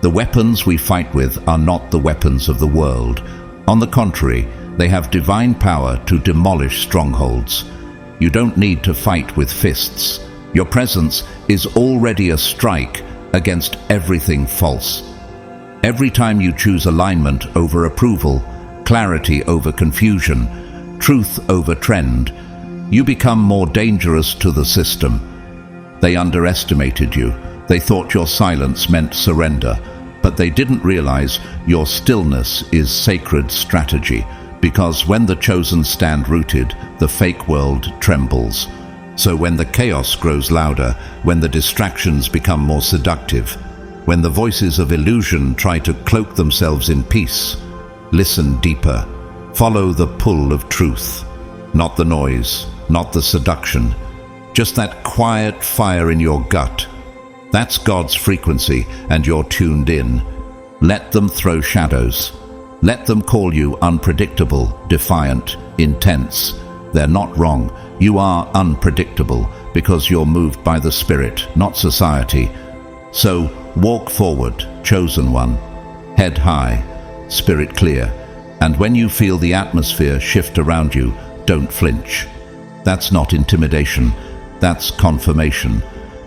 The weapons we fight with are not the weapons of the world. On the contrary, they have divine power to demolish strongholds. You don't need to fight with fists. Your presence is already a strike against everything false. Every time you choose alignment over approval, clarity over confusion, truth over trend, you become more dangerous to the system. They underestimated you. They thought your silence meant surrender, but they didn't realize your stillness is sacred strategy, because when the chosen stand rooted, the fake world trembles. So when the chaos grows louder, when the distractions become more seductive, when the voices of illusion try to cloak themselves in peace, listen deeper. Follow the pull of truth, not the noise, not the seduction, just that quiet fire in your gut. That's God's frequency, and you're tuned in. Let them throw shadows. Let them call you unpredictable, defiant, intense. They're not wrong. You are unpredictable because you're moved by the Spirit, not society. So walk forward, chosen one. Head high, spirit clear. And when you feel the atmosphere shift around you, don't flinch. That's not intimidation. That's confirmation.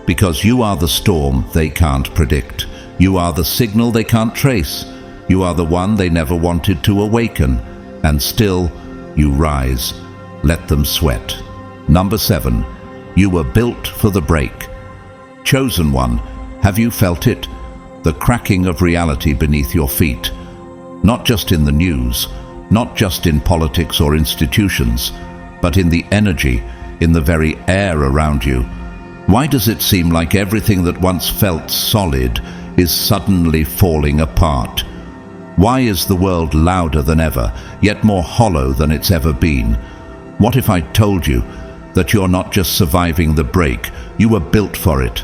Because you are the storm they can't predict. You are the signal they can't trace. You are the one they never wanted to awaken. And still, you rise. Let them sweat. Number 7, you were built for the break. Chosen one, have you felt it? The cracking of reality beneath your feet. Not just in the news, not just in politics or institutions, but in the energy, in the very air around you. Why does it seem like everything that once felt solid is suddenly falling apart? Why is the world louder than ever, yet more hollow than it's ever been? What if I told you that you're not just surviving the break, you were built for it?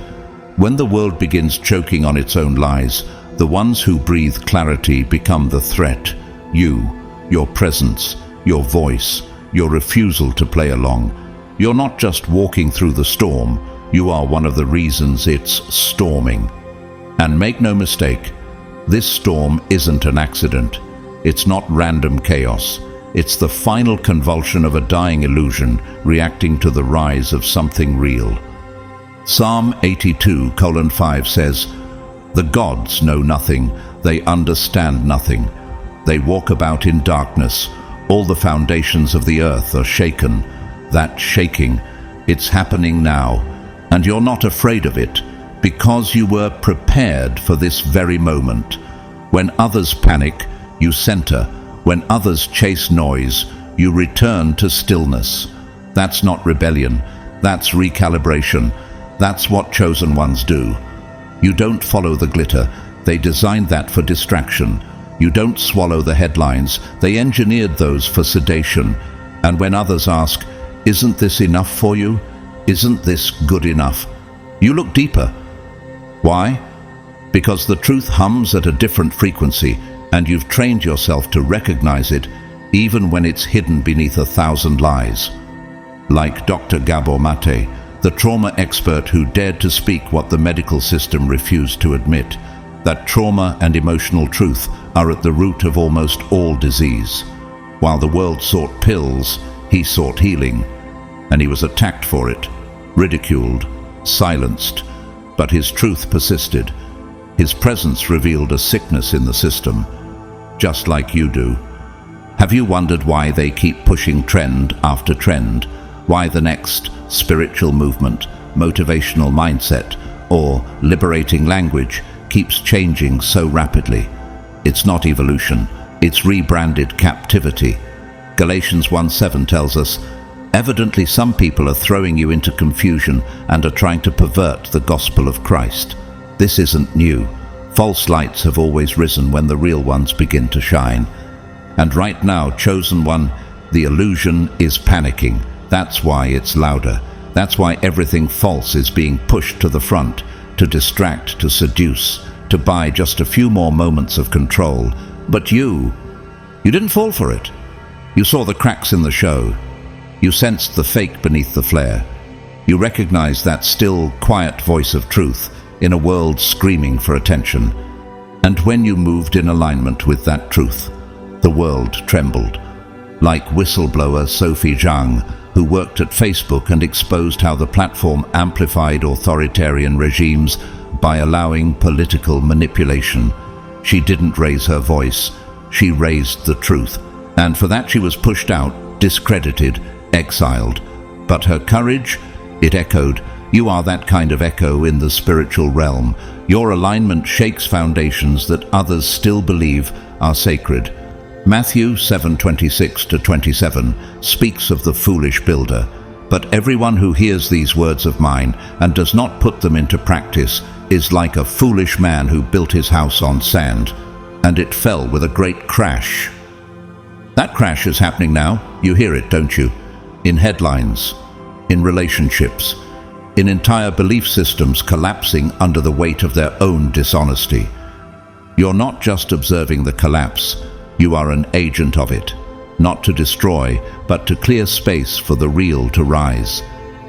When the world begins choking on its own lies, the ones who breathe clarity become the threat. You, your presence, your voice, your refusal to play along. You're not just walking through the storm, you are one of the reasons it's storming. And make no mistake, this storm isn't an accident. It's not random chaos. It's the final convulsion of a dying illusion reacting to the rise of something real. Psalm 82:5 says, "The gods know nothing, they understand nothing. They walk about in darkness. All the foundations of the earth are shaken." That shaking, it's happening now. And you're not afraid of it, because you were prepared for this very moment. When others panic, you center. When others chase noise, you return to stillness. That's not rebellion. That's recalibration. That's what chosen ones do. You don't follow the glitter. They designed that for distraction. You don't swallow the headlines. They engineered those for sedation. And when others ask, "Isn't this enough for you? Isn't this good enough?" you look deeper. Why? Because the truth hums at a different frequency, and you've trained yourself to recognize it, even when it's hidden beneath 1,000 lies. Like Dr. Gabor Mate, the trauma expert who dared to speak what the medical system refused to admit, that trauma and emotional truth are at the root of almost all disease. While the world sought pills, he sought healing, and he was attacked for it, ridiculed, silenced, but his truth persisted. His presence revealed a sickness in the system, just like you do. Have you wondered why they keep pushing trend after trend? Why the next spiritual movement, motivational mindset, or liberating language keeps changing so rapidly? It's not evolution, it's rebranded captivity. Galatians 1:7 tells us, evidently some people are throwing you into confusion and are trying to pervert the gospel of Christ. This isn't new. False lights have always risen when the real ones begin to shine. And right now, chosen one, the illusion is panicking. That's why it's louder. That's why everything false is being pushed to the front, to distract, to seduce, to buy just a few more moments of control. But you didn't fall for it. You saw the cracks in the show. You sensed the fake beneath the flare. You recognized that still, quiet voice of truth in a world screaming for attention. And when you moved in alignment with that truth, the world trembled. Like whistleblower Sophie Zhang, who worked at Facebook and exposed how the platform amplified authoritarian regimes by allowing political manipulation. She didn't raise her voice, she raised the truth. And for that she was pushed out, discredited, exiled. But her courage, it echoed. You are that kind of echo in the spiritual realm. Your alignment shakes foundations that others still believe are sacred. Matthew 7:26-27 speaks of the foolish builder. But everyone who hears these words of mine and does not put them into practice is like a foolish man who built his house on sand, and it fell with a great crash. That crash is happening now. You hear it, don't you? In headlines, in relationships, in entire belief systems collapsing under the weight of their own dishonesty. You're not just observing the collapse, you are an agent of it. Not to destroy, but to clear space for the real to rise.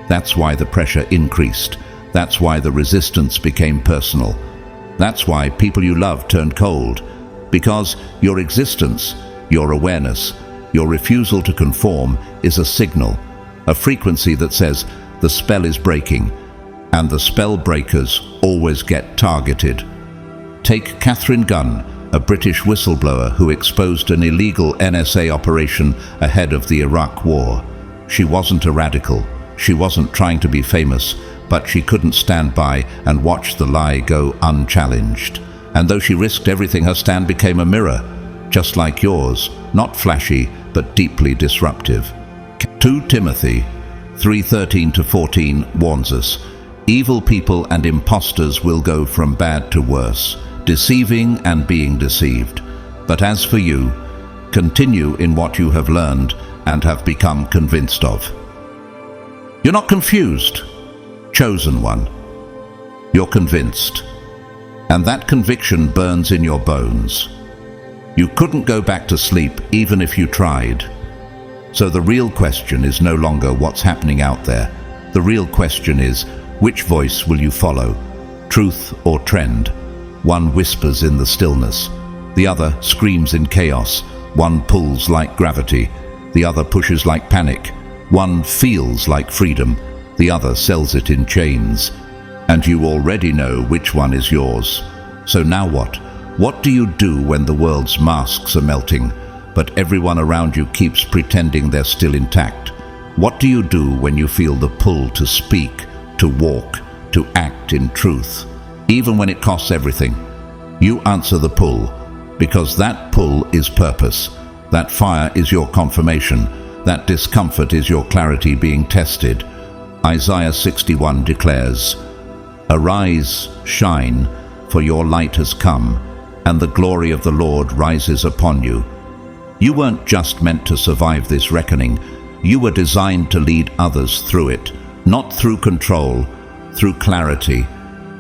That's why the pressure increased. That's why the resistance became personal. That's why people you love turned cold. Because your existence, your awareness, your refusal to conform is a signal, a frequency that says the spell is breaking, and the spell breakers always get targeted. Take Catherine Gunn, a British whistleblower who exposed an illegal NSA operation ahead of the Iraq War. She wasn't a radical. She wasn't trying to be famous, but she couldn't stand by and watch the lie go unchallenged. And though she risked everything, her stand became a mirror, just like yours, not flashy, but deeply disruptive. 2 Timothy 3:13-14 warns us, evil people and impostors will go from bad to worse, deceiving and being deceived. But as for you, continue in what you have learned and have become convinced of. You're not confused, chosen one. You're convinced. And that conviction burns in your bones. You couldn't go back to sleep even if you tried. So the real question is no longer what's happening out there. The real question is, which voice will you follow? Truth or trend? One whispers in the stillness. The other screams in chaos. One pulls like gravity. The other pushes like panic. One feels like freedom. The other sells it in chains. And you already know which one is yours. So now what? What do you do when the world's masks are melting, but everyone around you keeps pretending they're still intact? What do you do when you feel the pull to speak, to walk, to act in truth, even when it costs everything? You answer the pull, because that pull is purpose. That fire is your confirmation. That discomfort is your clarity being tested. Isaiah 61 declares, "Arise, shine, for your light has come, and the glory of the Lord rises upon you." You weren't just meant to survive this reckoning. You were designed to lead others through it, not through control, through clarity.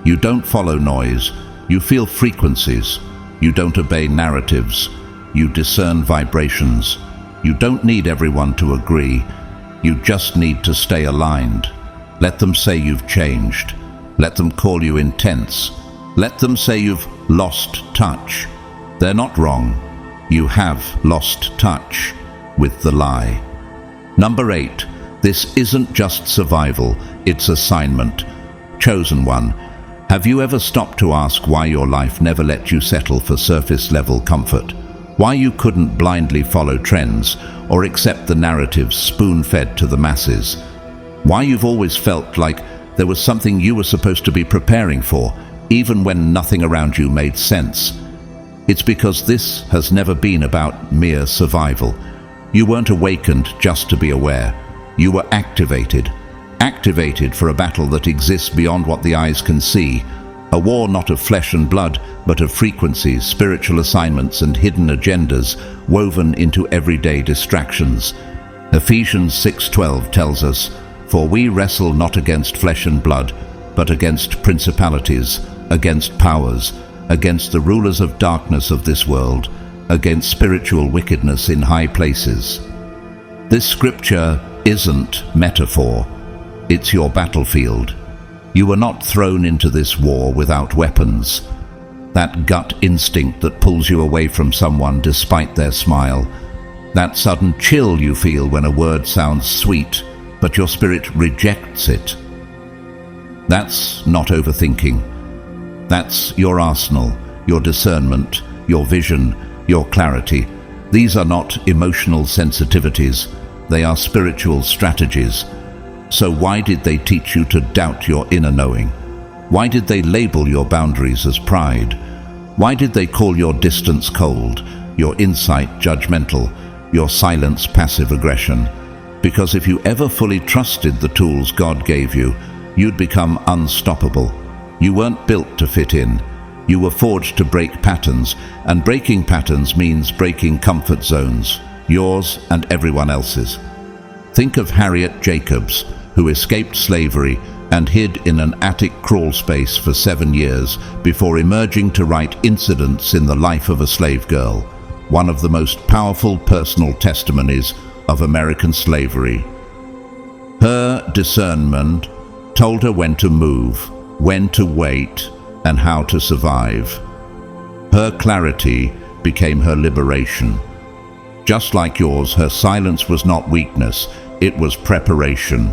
You don't follow noise. You feel frequencies. You don't obey narratives. You discern vibrations. You don't need everyone to agree. You just need to stay aligned. Let them say you've changed. Let them call you intense. Let them say you've lost touch. They're not wrong. You have lost touch with the lie. Number 8, this isn't just survival, it's assignment. Chosen one, have you ever stopped to ask why your life never let you settle for surface-level comfort? Why you couldn't blindly follow trends or accept the narratives spoon-fed to the masses? Why you've always felt like there was something you were supposed to be preparing for, even when nothing around you made sense. It's because this has never been about mere survival. You weren't awakened just to be aware. You were activated for a battle that exists beyond what the eyes can see. A war not of flesh and blood, but of frequencies, spiritual assignments, and hidden agendas woven into everyday distractions. Ephesians 6:12 tells us, "For we wrestle not against flesh and blood, but against principalities, against powers, against the rulers of darkness of this world, against spiritual wickedness in high places." This scripture isn't metaphor. It's your battlefield. You were not thrown into this war without weapons. That gut instinct that pulls you away from someone despite their smile. That sudden chill you feel when a word sounds sweet, but your spirit rejects it. That's not overthinking. That's your arsenal, your discernment, your vision, your clarity. These are not emotional sensitivities. They are spiritual strategies. So why did they teach you to doubt your inner knowing? Why did they label your boundaries as pride? Why did they call your distance cold, your insight judgmental, your silence passive aggression? Because if you ever fully trusted the tools God gave you, you'd become unstoppable. You weren't built to fit in. You were forged to break patterns, and breaking patterns means breaking comfort zones, yours and everyone else's. Think of Harriet Jacobs, who escaped slavery and hid in an attic crawl space for 7 years before emerging to write Incidents in the Life of a Slave Girl, one of the most powerful personal testimonies of American slavery. Her discernment told her when to move, when to wait, and how to survive. Her clarity became her liberation. Just like yours, her silence was not weakness, it was preparation.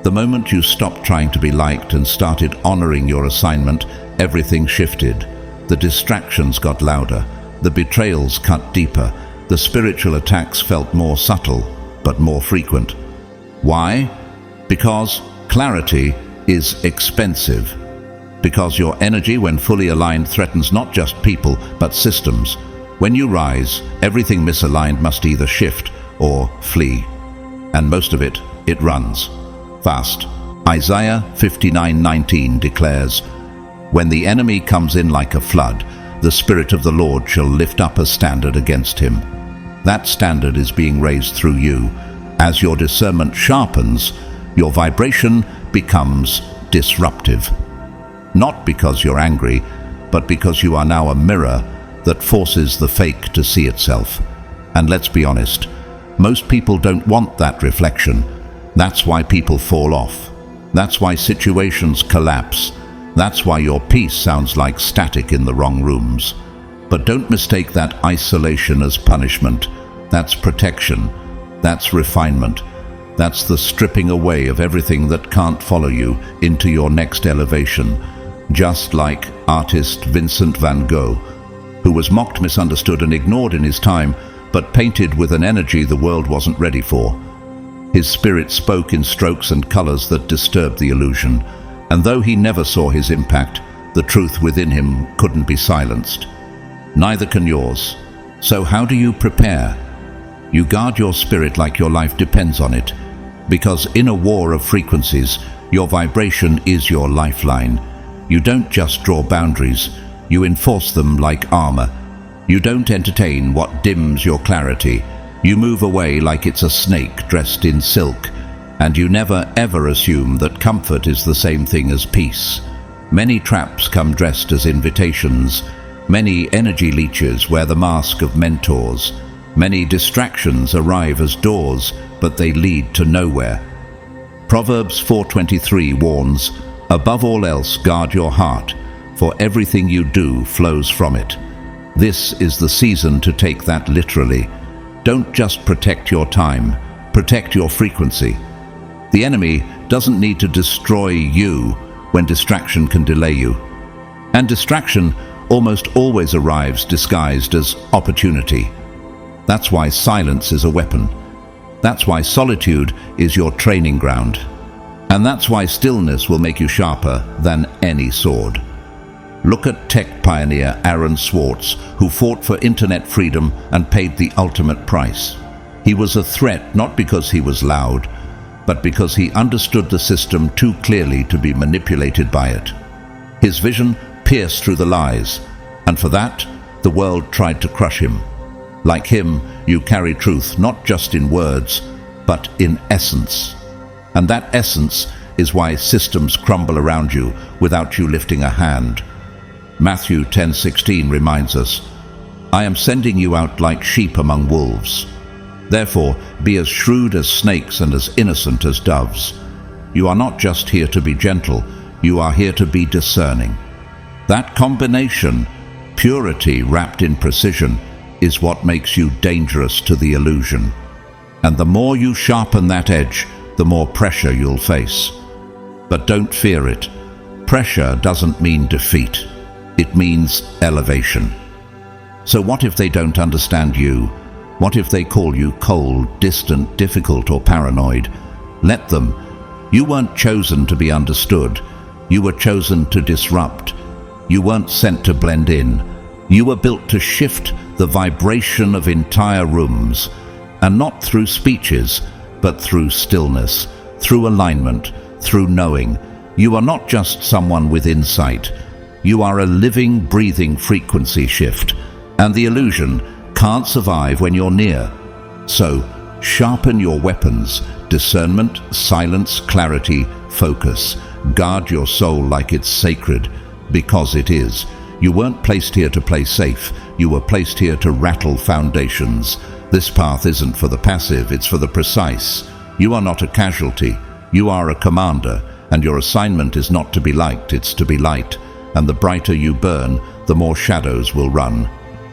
The moment you stopped trying to be liked and started honoring your assignment, everything shifted. The distractions got louder, the betrayals cut deeper, the spiritual attacks felt more subtle, but more frequent. Why? Because clarity is expensive. Because your energy, when fully aligned, threatens not just people, but systems. When you rise, everything misaligned must either shift or flee. And most of it runs. Fast. Isaiah 59:19 declares, "When the enemy comes in like a flood, the Spirit of the Lord shall lift up a standard against him." That standard is being raised through you. As your discernment sharpens, your vibration becomes disruptive. Not because you're angry, but because you are now a mirror that forces the fake to see itself. And let's be honest, most people don't want that reflection. That's why people fall off. That's why situations collapse. That's why your peace sounds like static in the wrong rooms. But don't mistake that isolation as punishment. That's protection. That's refinement. That's the stripping away of everything that can't follow you into your next elevation. Just like artist Vincent van Gogh, who was mocked, misunderstood, and ignored in his time, but painted with an energy the world wasn't ready for. His spirit spoke in strokes and colors that disturbed the illusion, and though he never saw his impact, the truth within him couldn't be silenced. Neither can yours. So how do you prepare? You guard your spirit like your life depends on it, because in a war of frequencies, your vibration is your lifeline. You don't just draw boundaries, you enforce them like armor. You don't entertain what dims your clarity. You move away like it's a snake dressed in silk, and you never ever assume that comfort is the same thing as peace. Many traps come dressed as invitations. Many energy leeches wear the mask of mentors. Many distractions arrive as doors, but they lead to nowhere. Proverbs 4:23 warns, "Above all else, guard your heart, for everything you do flows from it." This is the season to take that literally. Don't just protect your time, protect your frequency. The enemy doesn't need to destroy you when distraction can delay you. And distraction almost always arrives disguised as opportunity. That's why silence is a weapon. That's why solitude is your training ground. And that's why stillness will make you sharper than any sword. Look at tech pioneer Aaron Swartz, who fought for internet freedom and paid the ultimate price. He was a threat not because he was loud, but because he understood the system too clearly to be manipulated by it. His vision pierced through the lies, and for that, the world tried to crush him. Like him, you carry truth not just in words, but in essence. And that essence is why systems crumble around you without you lifting a hand. Matthew 10:16 reminds us, "I am sending you out like sheep among wolves. Therefore, be as shrewd as snakes and as innocent as doves." You are not just here to be gentle, you are here to be discerning. That combination, purity wrapped in precision, is what makes you dangerous to the illusion. And the more you sharpen that edge, the more pressure you'll face. But don't fear it. Pressure doesn't mean defeat. It means elevation. So what if they don't understand you? What if they call you cold, distant, difficult, or paranoid? Let them. You weren't chosen to be understood. You were chosen to disrupt. You weren't sent to blend in. You were built to shift the vibration of entire rooms, and not through speeches, but through stillness, through alignment, through knowing. You are not just someone with insight. You are a living, breathing frequency shift, and the illusion can't survive when you're near. So, sharpen your weapons: discernment, silence, clarity, focus. Guard your soul like it's sacred, because it is. You weren't placed here to play safe. You were placed here to rattle foundations. This path isn't for the passive, it's for the precise. You are not a casualty. You are a commander, and your assignment is not to be liked, it's to be light. And the brighter you burn, the more shadows will run.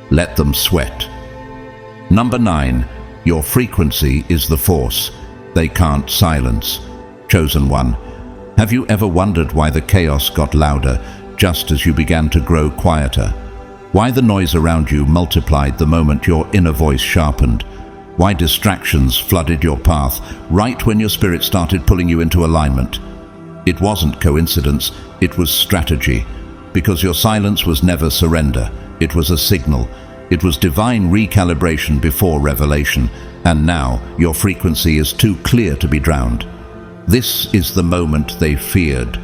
Let them sweat. Number 9, your frequency is the force they can't silence. Chosen one, have you ever wondered why the chaos got louder just as you began to grow quieter? Why the noise around you multiplied the moment your inner voice sharpened? Why distractions flooded your path right when your spirit started pulling you into alignment? It wasn't coincidence, it was strategy. Because your silence was never surrender. It was a signal. It was divine recalibration before revelation. And now your frequency is too clear to be drowned. This is the moment they feared.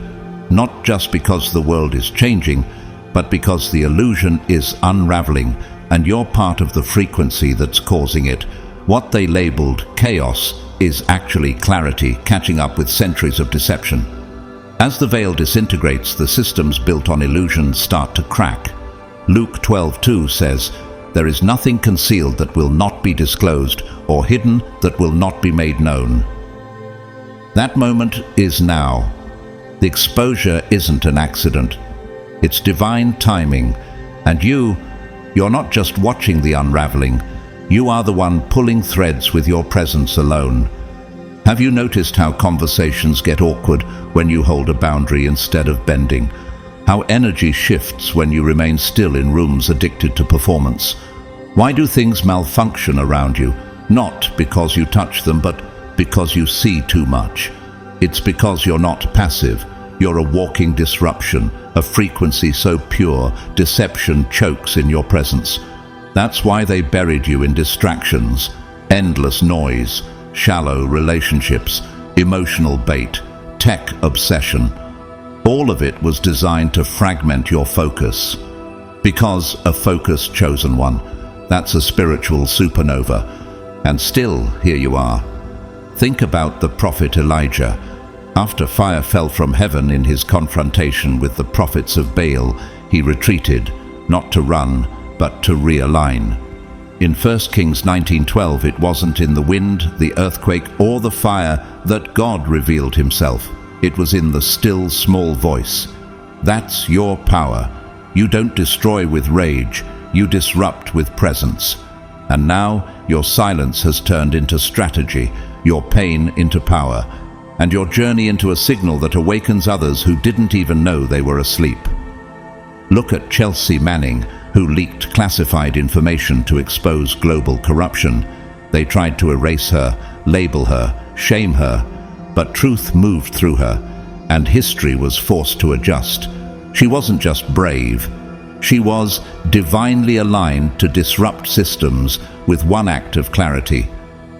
Not just because the world is changing, but because the illusion is unraveling and you're part of the frequency that's causing it. What they labeled chaos is actually clarity catching up with centuries of deception. As the veil disintegrates, the systems built on illusion start to crack. Luke 12:2 says, "There is nothing concealed that will not be disclosed, or hidden that will not be made known." That moment is now. The exposure isn't an accident. It's divine timing. And you're not just watching the unraveling. You are the one pulling threads with your presence alone. Have you noticed how conversations get awkward when you hold a boundary instead of bending? How energy shifts when you remain still in rooms addicted to performance? Why do things malfunction around you? Not because you touch them, but because you see too much. It's because you're not passive. You're a walking disruption, a frequency so pure, deception chokes in your presence. That's why they buried you in distractions, endless noise, shallow relationships, emotional bait, tech obsession. All of it was designed to fragment your focus. Because a focused chosen one, that's a spiritual supernova. And still, here you are. Think about the prophet Elijah. After fire fell from heaven in his confrontation with the prophets of Baal, he retreated, not to run, but to realign. In 1 Kings 19:12, it wasn't in the wind, the earthquake, or the fire that God revealed himself. It was in the still, small voice. That's your power. You don't destroy with rage, you disrupt with presence. And now, your silence has turned into strategy, your pain into power, and your journey into a signal that awakens others who didn't even know they were asleep. Look at Chelsea Manning, who leaked classified information to expose global corruption. They tried to erase her, label her, shame her, But truth moved through her, and history was forced to adjust. She wasn't just brave. She was divinely aligned to disrupt systems with one act of clarity.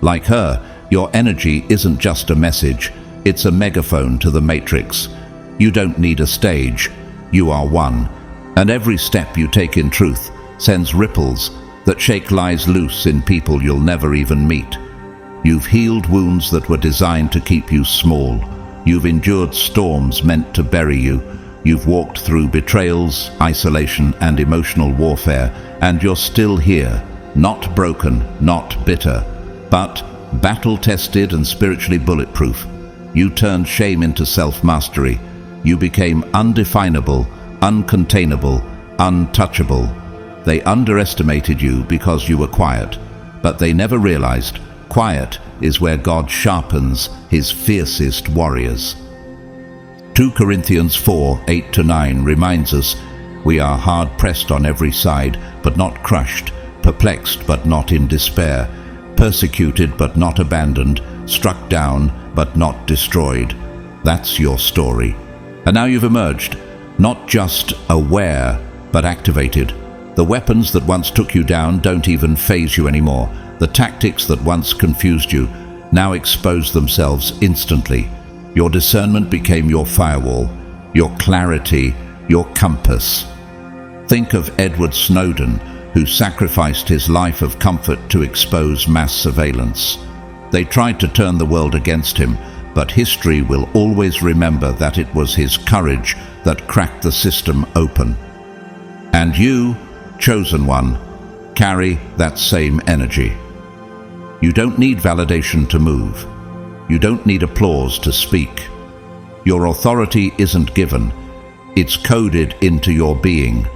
Like her, your energy isn't just a message, it's a megaphone to the matrix. You don't need a stage, you are one. And every step you take in truth sends ripples that shake lies loose in people you'll never even meet. You've healed wounds that were designed to keep you small. You've endured storms meant to bury you. You've walked through betrayals, isolation, and emotional warfare, and you're still here, not broken, not bitter, but battle-tested and spiritually bulletproof. You turned shame into self-mastery. You became undefinable, uncontainable, untouchable. They underestimated you because you were quiet, but they never realized quiet is where God sharpens his fiercest warriors. 2 Corinthians 4:8-9 reminds us, we are hard-pressed on every side, but not crushed, perplexed, but not in despair, persecuted, but not abandoned, struck down, but not destroyed. That's your story. And now you've emerged, not just aware, but activated. The weapons that once took you down don't even faze you anymore. The tactics that once confused you now expose themselves instantly. Your discernment became your firewall, your clarity, your compass. Think of Edward Snowden, who sacrificed his life of comfort to expose mass surveillance. They tried to turn the world against him, but history will always remember that it was his courage that cracked the system open. And you, chosen one, carry that same energy. You don't need validation to move. You don't need applause to speak. Your authority isn't given. It's coded into your being.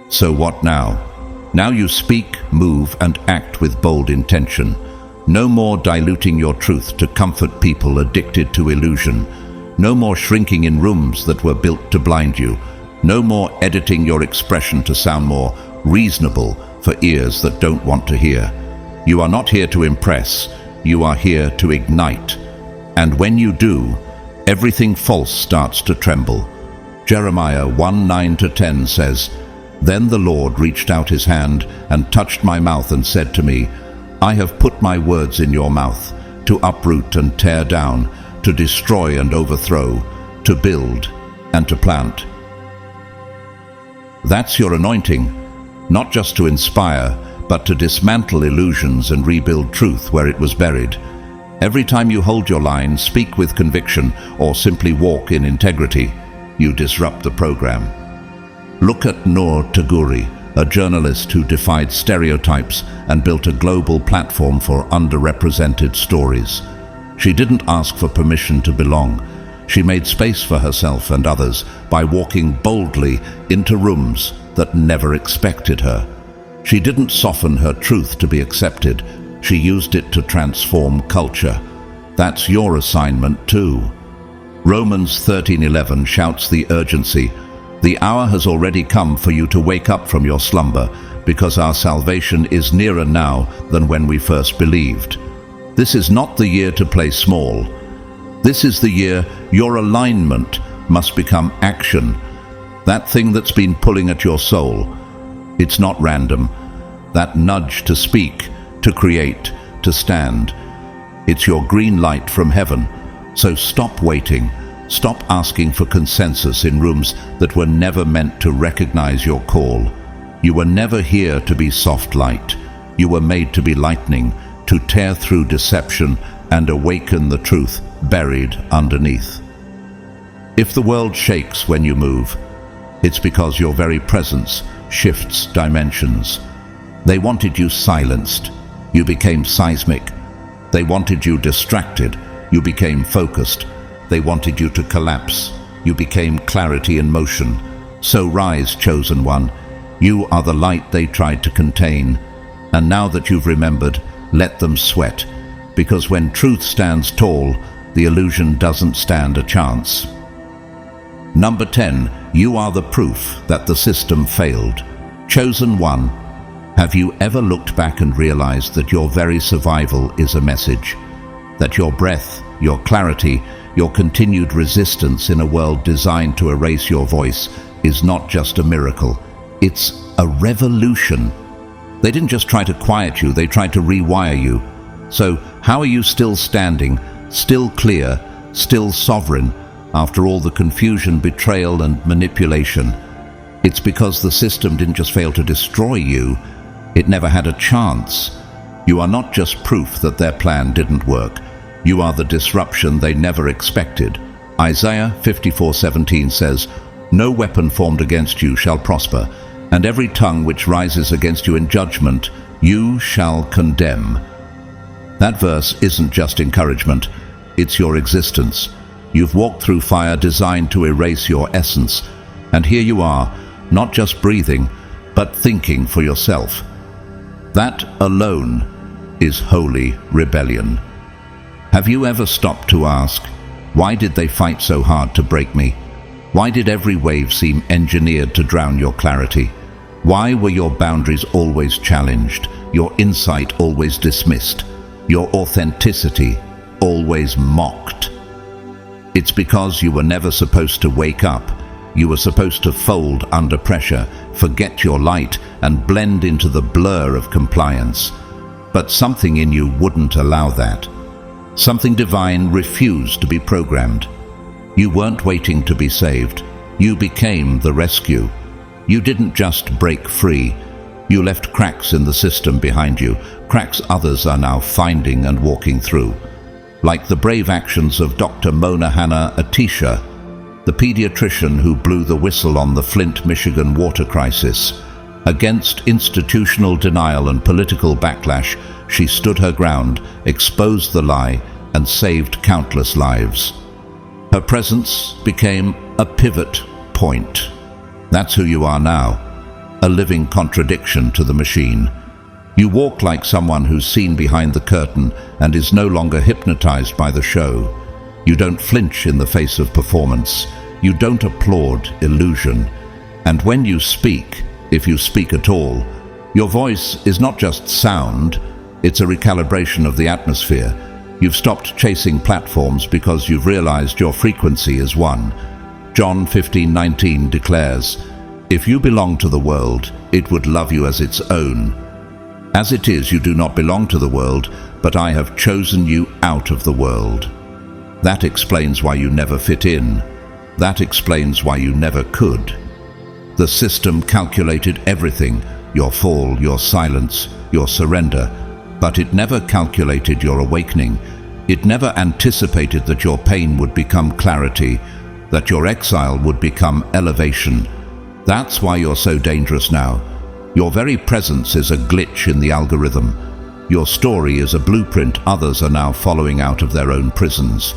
So what now? Now you speak, move, and act with bold intention. No more diluting your truth to comfort people addicted to illusion. No more shrinking in rooms that were built to blind you. No more editing your expression to sound more reasonable for ears that don't want to hear. You are not here to impress. You are here to ignite. And when you do, everything false starts to tremble. Jeremiah 1:9-10 says, Then the Lord reached out his hand and touched my mouth and said to me, I have put my words in your mouth, to uproot and tear down, to destroy and overthrow, to build and to plant. That's your anointing, not just to inspire, but to dismantle illusions and rebuild truth where it was buried. Every time you hold your line, speak with conviction, or simply walk in integrity, you disrupt the program. Look at Noor Taguri, a journalist who defied stereotypes and built a global platform for underrepresented stories. She didn't ask for permission to belong. She made space for herself and others by walking boldly into rooms that never expected her. She didn't soften her truth to be accepted. She used it to transform culture. That's your assignment too. Romans 13:11 shouts the urgency. The hour has already come for you to wake up from your slumber, because our salvation is nearer now than when we first believed. This is not the year to play small. This is the year your alignment must become action. That thing that's been pulling at your soul. It's not random. That nudge to speak, to create, to stand. It's your green light from heaven. So stop waiting. Stop asking for consensus in rooms that were never meant to recognize your call. You were never here to be soft light. You were made to be lightning, to tear through deception and awaken the truth buried underneath. If the world shakes when you move, it's because your very presence shifts dimensions. They wanted you silenced. You became seismic. They wanted you distracted. You became focused. They wanted you to collapse. You became clarity in motion. So rise, chosen one. You are the light they tried to contain. And now that you've remembered, let them sweat. Because when truth stands tall, the illusion doesn't stand a chance. Number 10, you are the proof that the system failed. Chosen one. Have you ever looked back and realized that your very survival is a message? That your breath, your clarity, your continued resistance in a world designed to erase your voice is not just a miracle, it's a revolution. They didn't just try to quiet you, they tried to rewire you. So how are you still standing, still clear, still sovereign, after all the confusion, betrayal, and manipulation? It's because the system didn't just fail to destroy you, it never had a chance. You are not just proof that their plan didn't work. You are the disruption they never expected. Isaiah 54:17 says, "No weapon formed against you shall prosper, and every tongue which rises against you in judgment, you shall condemn." That verse isn't just encouragement, it's your existence. You've walked through fire designed to erase your essence, and here you are, not just breathing, but thinking for yourself. That alone is holy rebellion. Have you ever stopped to ask, why did they fight so hard to break me? Why did every wave seem engineered to drown your clarity? Why were your boundaries always challenged, your insight always dismissed, your authenticity always mocked? It's because you were never supposed to wake up. You were supposed to fold under pressure, forget your light, and blend into the blur of compliance. But something in you wouldn't allow that. Something divine refused to be programmed. You weren't waiting to be saved. You became the rescue. You didn't just break free. You left cracks in the system behind you, cracks others are now finding and walking through. Like the brave actions of Dr. Mona Hanna-Attisha, the pediatrician who blew the whistle on the Flint, Michigan water crisis. Against institutional denial and political backlash, she stood her ground, exposed the lie, and saved countless lives. Her presence became a pivot point. That's who you are now, a living contradiction to the machine. You walk like someone who's seen behind the curtain and is no longer hypnotized by the show. You don't flinch in the face of performance. You don't applaud illusion. And when you speak, if you speak at all, your voice is not just sound, it's a recalibration of the atmosphere. You've stopped chasing platforms because you've realized your frequency is one. John 15:19 declares, "If you belong to the world, it would love you as its own. As it is, you do not belong to the world, but I have chosen you out of the world." That explains why you never fit in. That explains why you never could. The system calculated everything, your fall, your silence, your surrender, but it never calculated your awakening. It never anticipated that your pain would become clarity, that your exile would become elevation. That's why you're so dangerous now. Your very presence is a glitch in the algorithm. Your story is a blueprint others are now following out of their own prisons.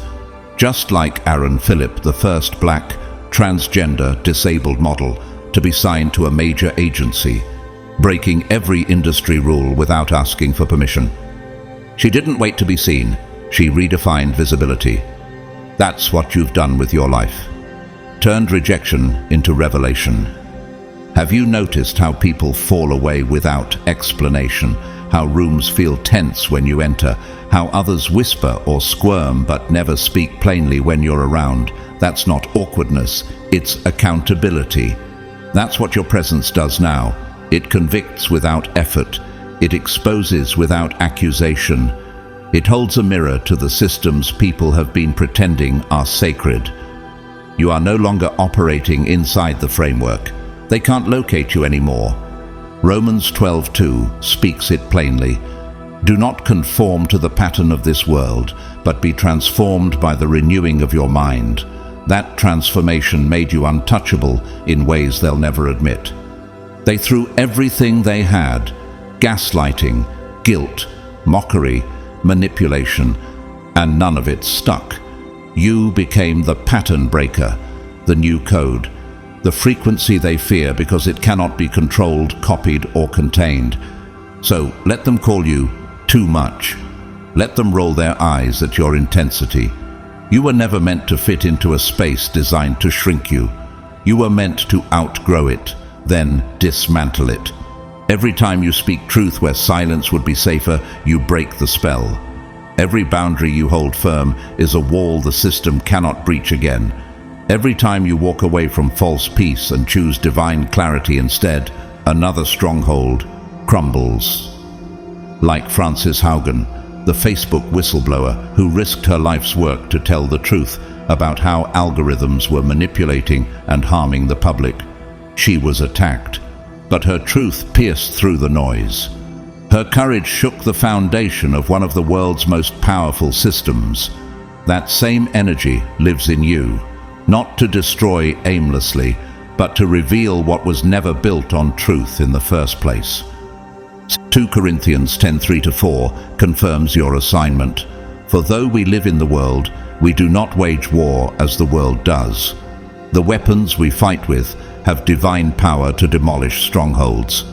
Just like Aaron Phillip, the first black, transgender, disabled model to be signed to a major agency, breaking every industry rule without asking for permission. She didn't wait to be seen, she redefined visibility. That's what you've done with your life. Turned rejection into revelation. Have you noticed how people fall away without explanation? How rooms feel tense when you enter? How others whisper or squirm but never speak plainly when you're around? That's not awkwardness, it's accountability. That's what your presence does now. It convicts without effort. It exposes without accusation. It holds a mirror to the systems people have been pretending are sacred. You are no longer operating inside the framework. They can't locate you anymore. Romans 12:2 speaks it plainly. Do not conform to the pattern of this world, but be transformed by the renewing of your mind. That transformation made you untouchable in ways they'll never admit. They threw everything they had, gaslighting, guilt, mockery, manipulation, and none of it stuck. You became the pattern breaker, the new code, the frequency they fear because it cannot be controlled, copied, or contained. So let them call you too much. Let them roll their eyes at your intensity. You were never meant to fit into a space designed to shrink you. You were meant to outgrow it, then dismantle it. Every time you speak truth where silence would be safer, you break the spell. Every boundary you hold firm is a wall the system cannot breach again. Every time you walk away from false peace and choose divine clarity instead, another stronghold crumbles. Like Frances Haugen, the Facebook whistleblower who risked her life's work to tell the truth about how algorithms were manipulating and harming the public. She was attacked, but her truth pierced through the noise. Her courage shook the foundation of one of the world's most powerful systems. That same energy lives in you, not to destroy aimlessly, but to reveal what was never built on truth in the first place. 2 Corinthians 10:3-4 confirms your assignment. For though we live in the world, we do not wage war as the world does. The weapons we fight with have divine power to demolish strongholds.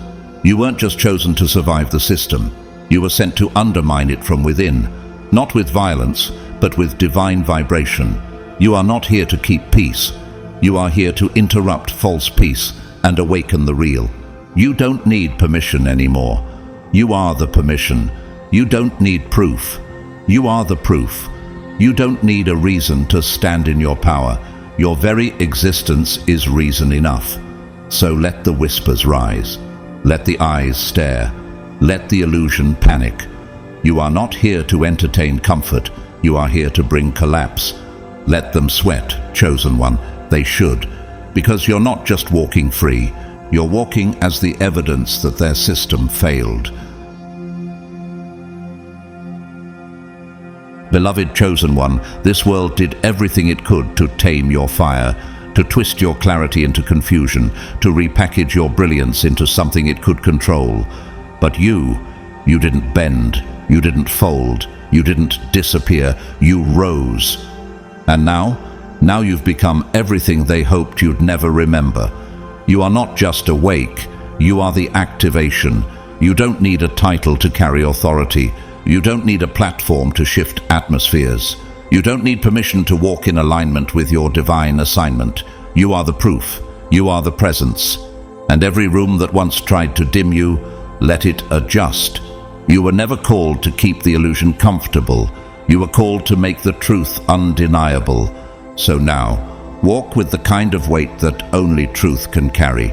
You weren't just chosen to survive the system. You were sent to undermine it from within, not with violence, but with divine vibration. You are not here to keep peace. You are here to interrupt false peace and awaken the real. You don't need permission anymore. You are the permission. You don't need proof. You are the proof. You don't need a reason to stand in your power. Your very existence is reason enough. So let the whispers rise. Let the eyes stare. Let the illusion panic. You are not here to entertain comfort. You are here to bring collapse. Let them sweat, chosen one. They should. Because you're not just walking free. You're walking as the evidence that their system failed. Beloved chosen one, this world did everything it could to tame your fire, to twist your clarity into confusion, to repackage your brilliance into something it could control. But you didn't bend, you didn't fold, you didn't disappear, you rose. And now you've become everything they hoped you'd never remember. You are not just awake, you are the activation. You don't need a title to carry authority. You don't need a platform to shift atmospheres. You don't need permission to walk in alignment with your divine assignment. You are the proof. You are the presence. And every room that once tried to dim you, let it adjust. You were never called to keep the illusion comfortable. You were called to make the truth undeniable. So now, walk with the kind of weight that only truth can carry.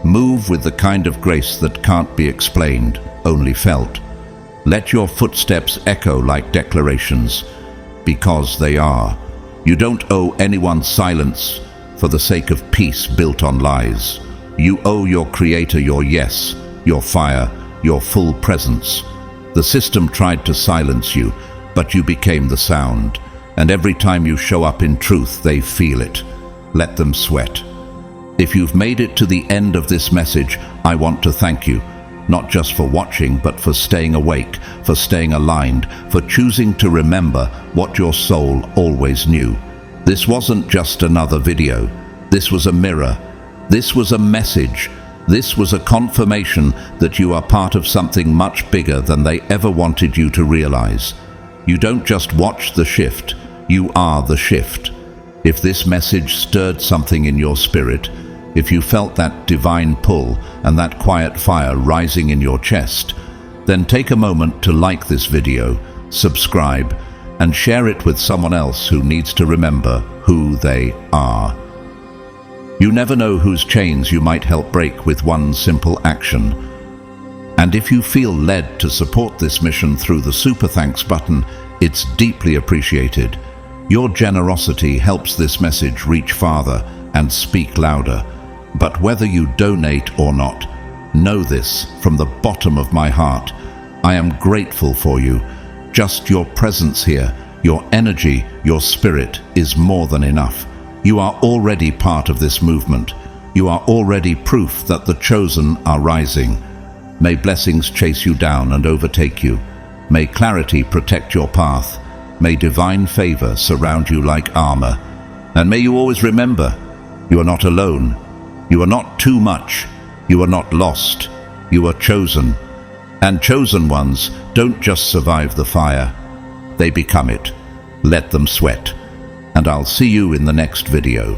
Move with the kind of grace that can't be explained, only felt. Let your footsteps echo like declarations, because they are. You don't owe anyone silence for the sake of peace built on lies. You owe your Creator your yes, your fire, your full presence. The system tried to silence you, but you became the sound. And every time you show up in truth, they feel it. Let them sweat. If you've made it to the end of this message, I want to thank you. Not just for watching, but for staying awake, for staying aligned, for choosing to remember what your soul always knew. This wasn't just another video. This was a mirror. This was a message. This was a confirmation that you are part of something much bigger than they ever wanted you to realize. You don't just watch the shift, you are the shift. If this message stirred something in your spirit, if you felt that divine pull and that quiet fire rising in your chest, then take a moment to like this video, subscribe, and share it with someone else who needs to remember who they are. You never know whose chains you might help break with one simple action. And if you feel led to support this mission through the Super Thanks button, it's deeply appreciated. Your generosity helps this message reach farther and speak louder. But whether you donate or not, know this from the bottom of my heart. I am grateful for you. Just your presence here, your energy, your spirit is more than enough. You are already part of this movement. You are already proof that the chosen are rising. May blessings chase you down and overtake you. May clarity protect your path. May divine favor surround you like armor. And may you always remember, you are not alone. You are not too much. You are not lost. You are chosen. And chosen ones don't just survive the fire. They become it. Let them sweat. And I'll see you in the next video.